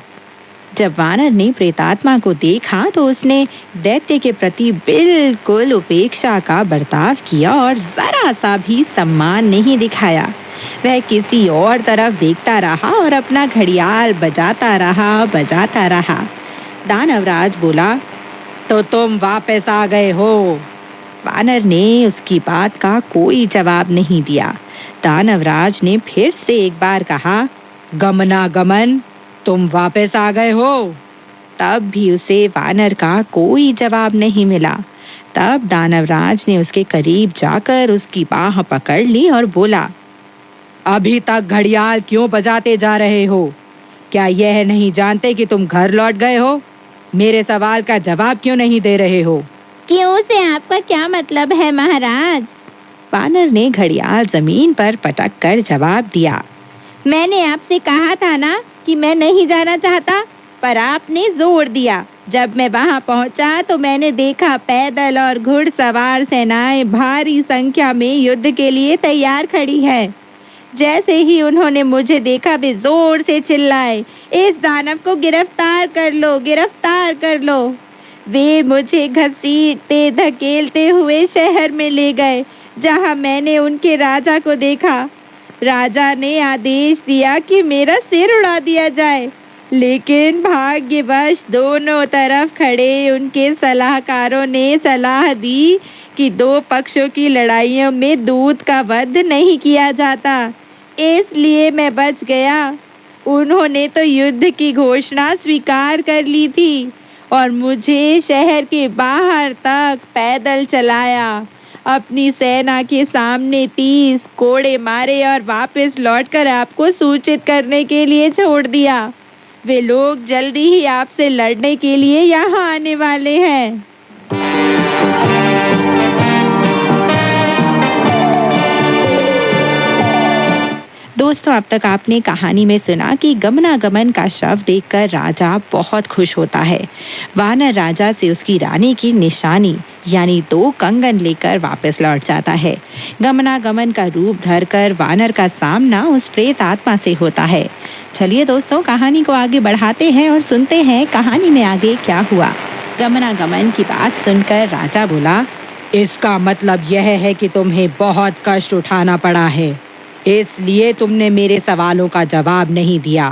[SPEAKER 4] जब वानर ने प्रेतात्मा को देखा तो उसने दैत्य के प्रति बिल्कुल उपेक्षा का बर्ताव किया और जरा सा भी सम्मान नहीं दिखाया। वह किसी और तरफ देखता रहा और अपना घड़ियाल बजाता रहा। दानवराज बोला, तो तुम वापस आ गए हो? वानर ने उसकी बात का कोई जवाब नहीं दिया। दानवराज ने फिर से एक बार कहा, गमनागमन, तुम वापस आ गए हो? तब भी उसे वानर का कोई जवाब नहीं मिला। तब दानवराज ने उसके करीब जाकर उसकी बाह पकड़ ली और बोला, अभी तक घड़ियाल क्यों बजाते जा रहे हो? क्या यह नहीं जानते कि तुम घर लौट गए हो? मेरे सवाल का जवाब क्यों नहीं दे रहे हो? क्यों से आपका क्या मतलब है महाराज? वानर ने घड़ियाल जमीन पर पटक कर जवाब दिया, मैंने आपसे कहा था ना कि मैं नहीं जाना चाहता, पर आपने जोर दिया। जब मैं वहां पहुंचा तो मैंने देखा पैदल और घुड़सवार सेनाएं भारी संख्या में युद्ध के लिए तैयार खड़ी है। जैसे ही उन्होंने मुझे देखा वे जोर से चिल्लाए, इस दानव को गिरफ्तार कर लो, गिरफ्तार कर लो। वे मुझे घसीटते धकेलते हुए शहर में ले गए जहां मैंने उनके राजा को देखा। राजा ने आदेश दिया कि मेरा सिर उड़ा दिया जाए, लेकिन भाग्यवश दोनों तरफ खड़े उनके सलाहकारों ने सलाह दी कि 2 पक्षों की लड़ाइयों में दूत का वध नहीं किया जाता, इसलिए मैं बच गया। उन्होंने तो युद्ध की घोषणा स्वीकार कर ली थी और मुझे शहर के बाहर तक पैदल चलाया। अपनी सेना के सामने 30 कोड़े मारे और वापस लौटकर आपको सूचित करने के लिए छोड़ दिया।
[SPEAKER 5] वे लोग जल्दी ही आपसे लड़ने के लिए यहाँ आने वाले हैं। दोस्तों, अब तक आपने कहानी में सुना कि गमनागमन का शव देखकर राजा बहुत खुश होता है। वानर राजा से उसकी रानी की निशानी यानी 2 कंगन लेकर वापस लौट जाता है। गमनागमन का रूप धरकर वानर का सामना उस प्रेत आत्मा से होता है। चलिए दोस्तों, कहानी को आगे बढ़ाते हैं और सुनते हैं कहानी में आगे क्या हुआ। गमनागमन की बात सुनकर राजा बोला, इसका मतलब यह है कि तुम्हें बहुत कष्ट उठाना पड़ा है, इसलिए तुमने मेरे सवालों का जवाब नहीं दिया।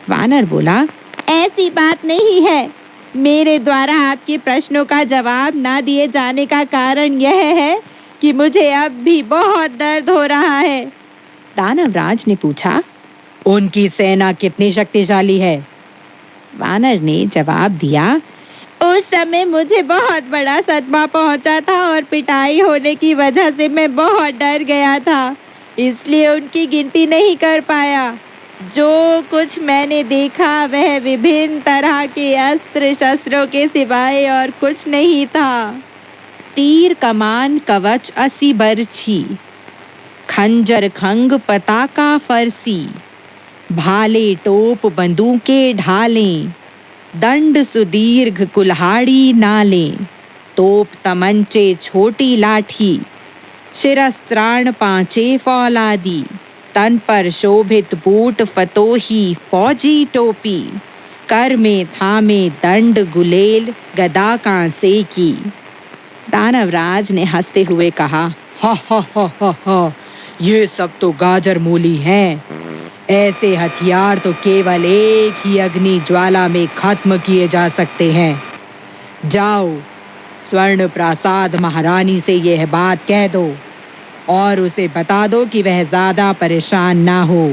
[SPEAKER 4] वानर बोला, ऐसी बात नहीं है। मेरे द्वारा आपके प्रश्नों का जवाब ना दिए जाने का कारण यह है कि मुझे अब भी बहुत दर्द हो रहा है।
[SPEAKER 5] दानवराज ने पूछा, उनकी सेना कितनी शक्तिशाली है?
[SPEAKER 4] वानर ने जवाब दिया, उस समय मुझे बहुत बड़ा सदमा पहुंचा था और पिटाई होने की वजह से मैं बहुत डर गया था, इसलिए उनकी गिनती नहीं कर पाया। जो कुछ मैंने देखा वह विभिन्न तरह के अस्त्र शस्त्रों के सिवाय और कुछ नहीं था।
[SPEAKER 5] तीर कमान कवच असी बरछी, खंजर खंग पताका फरसी, भाले टोप बंदूके ढालें, दंड सुदीर्घ कुल्हाड़ी नालें, तोप तमंचे छोटी लाठी, शिरस्त्राण 5 फौलादी, तन पर शोभित बूट फतोही फौजी टोपी, कर में थामे दंड गुलेल गदा कांसे की। दानवराज ने हंसते हुए कहा, हा हा हा हा हा, ये सब तो गाजर मूली हैं। ऐसे हथियार तो केवल एक ही अग्नि ज्वाला में खत्म किए जा सकते हैं। जाओ, स्वर्ण प्रासाद महारानी से यह बात कह दो और उसे बता दो कि वह ज्यादा परेशान ना हो।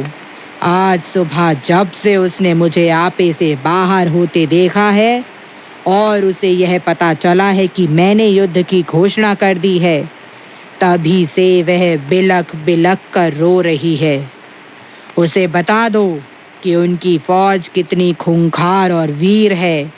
[SPEAKER 5] आज सुबह जब से उसने मुझे आपे से बाहर होते देखा है और उसे यह पता चला है कि मैंने युद्ध की घोषणा कर दी है, तभी से वह बिलख बिलख कर रो रही है। उसे बता दो कि उनकी फौज कितनी खूंखार और वीर है,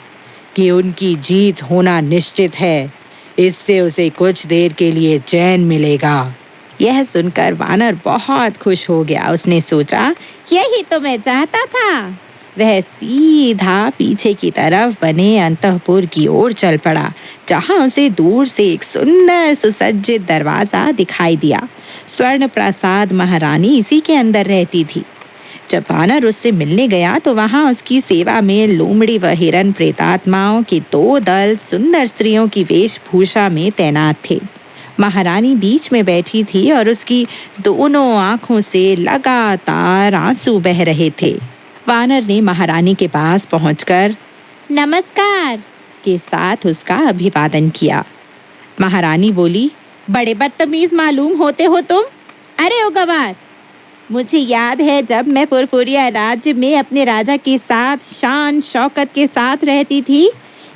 [SPEAKER 5] कि उनकी जीत होना निश्चित है। इससे उसे कुछ देर के लिए चैन मिलेगा।
[SPEAKER 4] यह सुनकर वानर बहुत खुश हो गया। उसने सोचा, यही तो मैं चाहता था। वह सीधा पीछे की तरफ बने अंतःपुर की ओर चल पड़ा, जहां उसे दूर से एक सुंदर सुसज्जित दरवाजा दिखाई दिया। स्वर्ण प्रासाद महारानी इसी के अंदर रहती थी। जब वानर उससे मिलने गया तो वहां उसकी सेवा में लोमड़ी व हिरण प्रेतात्माओं के 2 दल सुंदर स्त्रियों की वेशभूषा में तैनात थे। महारानी बीच में बैठी थी और उसकी दोनों आंखों से लगातार आंसू बह रहे थे। वानर ने महारानी के पास पहुंचकर नमस्कार के साथ उसका अभिवादन किया। महारानी बोली, बड़े बदतमीज मालूम होते हो तुम। अरे ओ गवार, मुझे याद है जब मैं फुरफुरिया राज्य में अपने राजा के साथ शान शौकत के साथ रहती थी,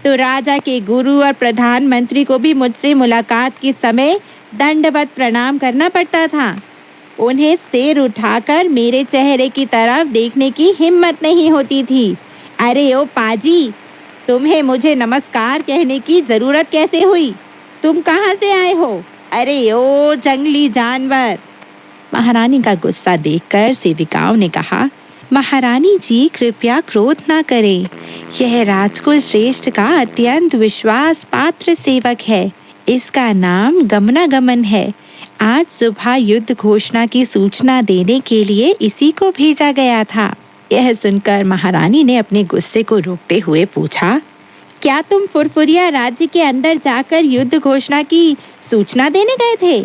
[SPEAKER 4] तो राजा के गुरु और प्रधानमंत्री को भी मुझसे मुलाकात के समय दंडवत प्रणाम करना पड़ता था। उन्हें सिर उठाकर मेरे चेहरे की तरफ देखने की हिम्मत नहीं होती थी। अरे ओ पाजी, तुम्हें मुझे नमस्कार कहने की जरूरत कैसे हुई? तुम कहाँ से आए हो? अरे ओ जंगली जानवर। महारानी का गुस्सा देखकर सेविकाओं ने कहा, महारानी जी कृपया क्रोध ना करें। यह राजकुल श्रेष्ठ का अत्यंत विश्वास पात्र सेवक है। इसका नाम गमनागमन है। आज सुबह युद्ध घोषणा की सूचना देने के लिए इसी को भेजा गया था। यह सुनकर महारानी ने अपने गुस्से को रोकते हुए पूछा, क्या तुम फुरफुरिया राज्य के अंदर जाकर युद्ध घोषणा की सूचना देने गए थे?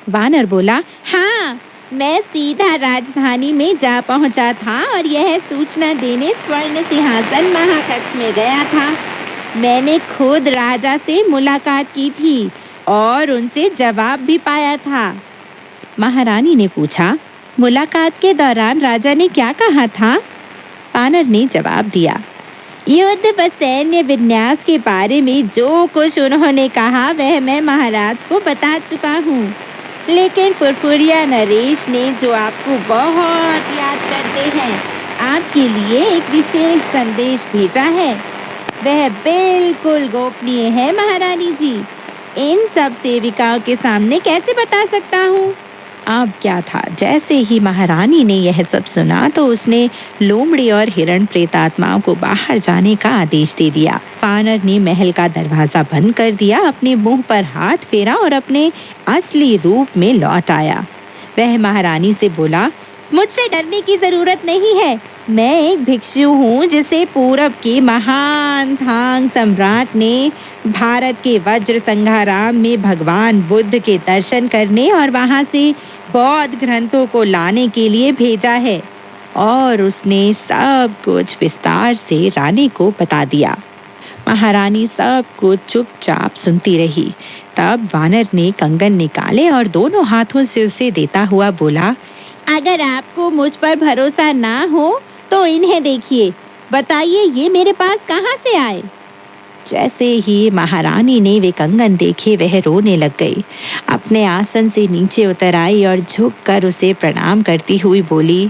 [SPEAKER 4] वानर बोला, हाँ, मैं सीधा राजधानी में जा पहुंचा था और यह सूचना देने स्वर्ण सिंहासन महाकक्ष में गया था। मैंने खुद राजा से मुलाकात की थी और उनसे जवाब भी पाया था। महारानी ने पूछा, मुलाकात के दौरान राजा ने क्या कहा था? वानर ने जवाब दिया, युद्ध व सैन्य विन्यास के बारे में जो कुछ उन्होंने कहा वह मैं महाराज को बता चुका हूँ, लेकिन फुरफुरिया नरेश ने जो आपको बहुत याद करते हैं,
[SPEAKER 5] आपके लिए एक विशेष संदेश भेजा है। वह बिल्कुल गोपनीय है महारानी जी। इन सब सेविकाओं के सामने कैसे बता सकता हूँ? अब क्या था, जैसे ही महारानी ने यह सब सुना तो उसने लोमड़ी और हिरण प्रेतात्माओं को बाहर जाने का आदेश दे दिया। वानर ने महल का दरवाजा बंद कर दिया, अपने मुंह पर हाथ फेरा और अपने असली रूप में लौट आया। वह महारानी से बोला, मुझसे डरने की जरूरत नहीं है। मैं एक भिक्षु हूँ जिसे पूरब के महान थांग सम्राट ने भारत के वज्र संघाराम में भगवान बुद्ध के दर्शन करने और वहाँ से बौद्ध ग्रंथों को लाने के लिए भेजा है। और उसने सब कुछ विस्तार से रानी को बता दिया। महारानी सब कुछ चुपचाप सुनती रही। तब वानर ने कंगन निकाले और दोनों हाथों से उसे देता हुआ बोला, अगर आपको मुझ पर भरोसा ना हो तो इन्हें देखिए। बताइए ये मेरे पास कहाँ से आए? जैसे ही महारानी ने वे कंगन देखे वह रोने लग गई। अपने आसन से नीचे उतर आई और झुककर उसे प्रणाम करती हुई बोली,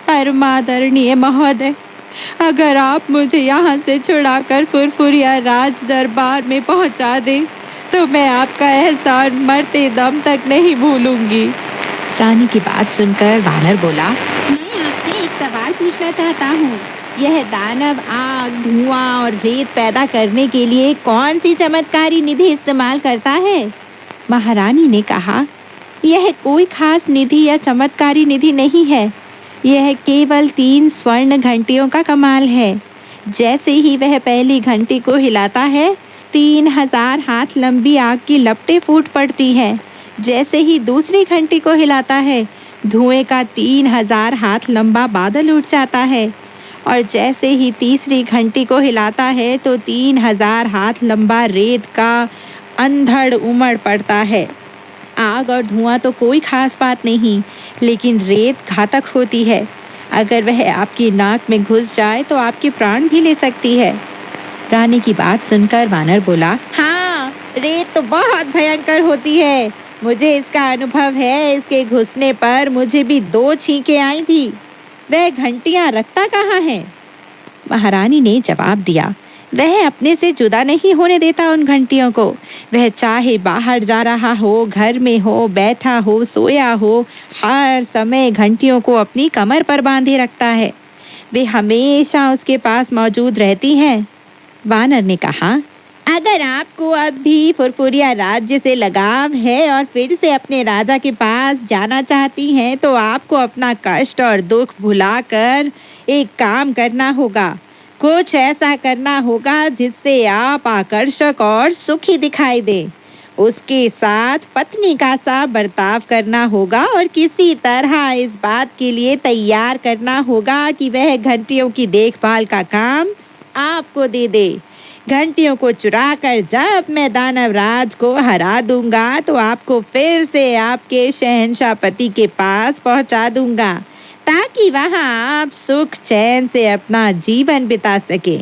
[SPEAKER 5] परमादरणीय महोदय, अगर आप मुझे यहाँ से छुड़ाकर फुरफुरिया राज दरबार में पहुँचा दें तो मैं आपका एहसान मरते दम तक नहीं भूलूंगी। रानी की बात सुनकर वानर बोला, मैं आपसे एक सवाल पूछना चाहता हूँ। यह दानव आग, धुआं और रेत पैदा करने के लिए कौन सी चमत्कारी निधि इस्तेमाल करता है? महारानी ने कहा, यह कोई खास निधि या चमत्कारी निधि नहीं है। यह केवल 3 स्वर्ण घंटियों का कमाल है। जैसे ही वह पहली घंटी को हिलाता है 3000 हाथ लंबी आग की लपटें फूट पड़ती हैं। जैसे ही दूसरी घंटी को हिलाता है धुएं का 3000 हाथ लंबा बादल उठ जाता है। और जैसे ही तीसरी घंटी को हिलाता है तो 3000 हाथ लंबा रेत का अंधड़ उमड़ पड़ता है। आग और धुआं तो कोई खास बात नहीं, लेकिन रेत घातक होती है। अगर वह आपकी नाक में घुस जाए तो आपके प्राण भी ले सकती है। रानी की बात सुनकर वानर बोला, हाँ, रेत तो बहुत भयंकर होती है। मुझे इसका अनुभव है। इसके घुसने पर मुझे भी 2 छींकें आई थी। वह घंटियां रखता कहाँ है? महारानी ने जवाब दिया, वह अपने से जुदा नहीं होने देता उन घंटियों को। वह चाहे बाहर जा रहा हो, घर में हो, बैठा हो, सोया हो, हर समय घंटियों को अपनी कमर पर बांधे रखता है। वे हमेशा उसके पास मौजूद रहती हैं। वानर ने कहा, अगर आपको अब भी फुरफुरिया राज्य से लगाव है और फिर से अपने राजा के पास जाना चाहती हैं तो आपको अपना कष्ट और दुख भुलाकर एक काम करना होगा। कुछ ऐसा करना होगा जिससे आप आकर्षक और सुखी दिखाई दे। उसके साथ पत्नी का सा बर्ताव करना होगा और किसी तरह इस बात के लिए तैयार करना होगा कि वह घंटियों की देखभाल का काम आपको दे दे। घंटियों को चुराकर जब मैं दानव राज को हरा दूंगा तो आपको फिर से आपके शहंशाह पति के पास पहुंचा दूंगा ताकि वहां आप सुख चैन से अपना जीवन बिता सके।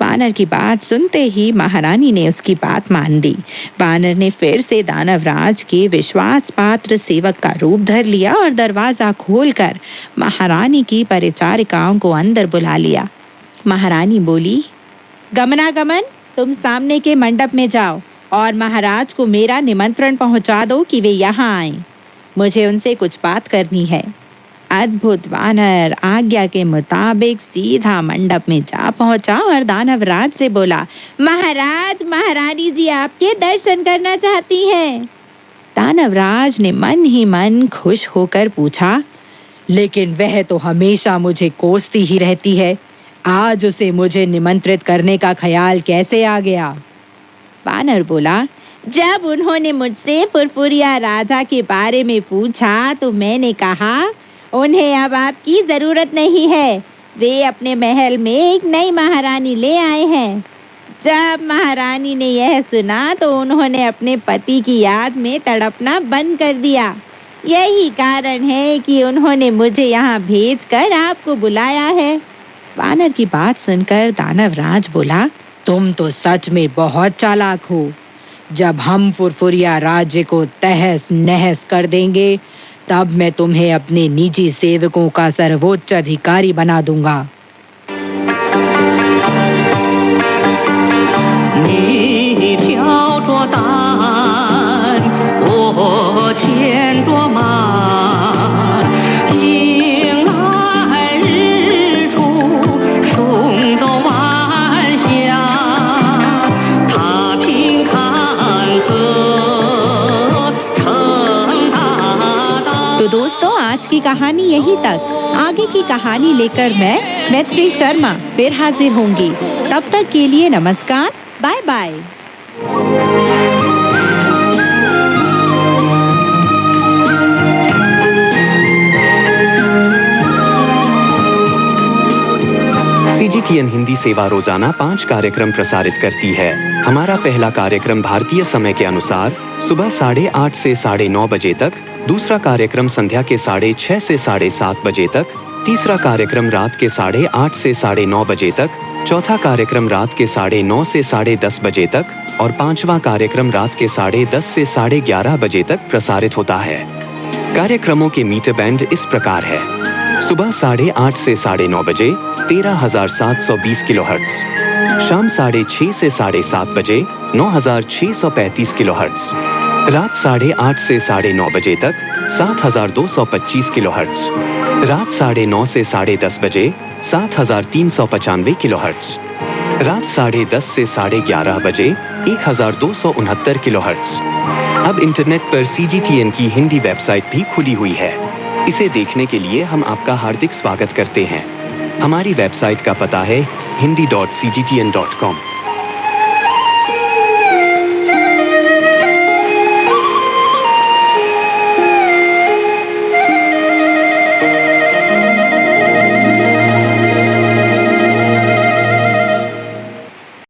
[SPEAKER 5] वानर की बात सुनते ही महारानी ने उसकी बात मान ली। वानर ने फिर से दानव राज के विश्वास पात्र सेवक का रूप धर लिया और दरवाजा खोलकर महारानी की परिचारिकाओं को अंदर बुला लिया। महारानी बोली, गमनागमन, तुम सामने के मंडप में जाओ और महाराज को मेरा निमंत्रण पहुंचा दो कि वे यहाँ आएं। मुझे उनसे कुछ बात करनी है। अद्भुत वानर आज्ञा के मुताबिक सीधा मंडप में जा पहुंचा और दानव राज से बोला, महाराज, महारानी जी आपके दर्शन करना चाहती हैं। दानव राज ने मन ही मन खुश होकर पूछा, लेकिन वह तो हमेशा मुझे कोसती ही रहती है। आज उसे मुझे निमंत्रित करने का ख्याल कैसे आ गया? वानर बोला, जब उन्होंने मुझसे फुरफुरिया राजा के बारे में पूछा तो मैंने कहा उन्हें अब आपकी जरूरत नहीं है। वे अपने महल में एक नई महारानी ले आए हैं। जब महारानी ने यह सुना तो उन्होंने अपने पति की याद में तड़पना बंद कर दिया। यही कारण है कि उन्होंने मुझे यहाँ भेजकर आपको बुलाया है। वानर की बात सुनकर दानव राज बोला, तुम तो सच में बहुत चालाक हो। जब हम फुरफुरिया राज्य को तहस नहस कर देंगे तब मैं तुम्हें अपने निजी सेवकों का सर्वोच्च अधिकारी बना दूंगा। तो दोस्तों, आज की कहानी यहीं तक। आगे की कहानी लेकर मैं मैत्री शर्मा फिर हाजिर होंगी। तब तक के लिए नमस्कार, बाय बाय।
[SPEAKER 6] सीजीटीएन हिंदी सेवा रोजाना 5 कार्यक्रम प्रसारित करती है। हमारा पहला कार्यक्रम भारतीय समय के अनुसार सुबह 8:30 से 9:30 बजे तक, दूसरा कार्यक्रम संध्या के 6:30 से 7:30 बजे तक, तीसरा कार्यक्रम रात के 8:30 से 9:30 बजे तक, चौथा कार्यक्रम रात के 9:30 से 10:30 बजे तक और पांचवा कार्यक्रम रात के 10:30 से 11:30 बजे तक प्रसारित होता है। कार्यक्रमों के मीटर बैंड इस प्रकार है: सुबह 8:30 से 9:30 बजे 13,720 किलोहर्ट्ज, शाम 6:30 से 7:30 बजे 9,635 किलोहर्ट्ज, रात 8:30 से 9:30 बजे तक 7,225 किलोहर्ट्ज, रात 9:30 से 10:30 बजे 7,395 किलोहर्ट्ज, रात 10:30 से 11:30 बजे 1,269 किलोहर्ट्ज। अब इंटरनेट पर सीजीटीएन की हिंदी वेबसाइट भी खुली हुई है। इसे देखने के लिए हम आपका हार्दिक स्वागत करते हैं। हमारी वेबसाइट का पता है hindi.cgtn.com।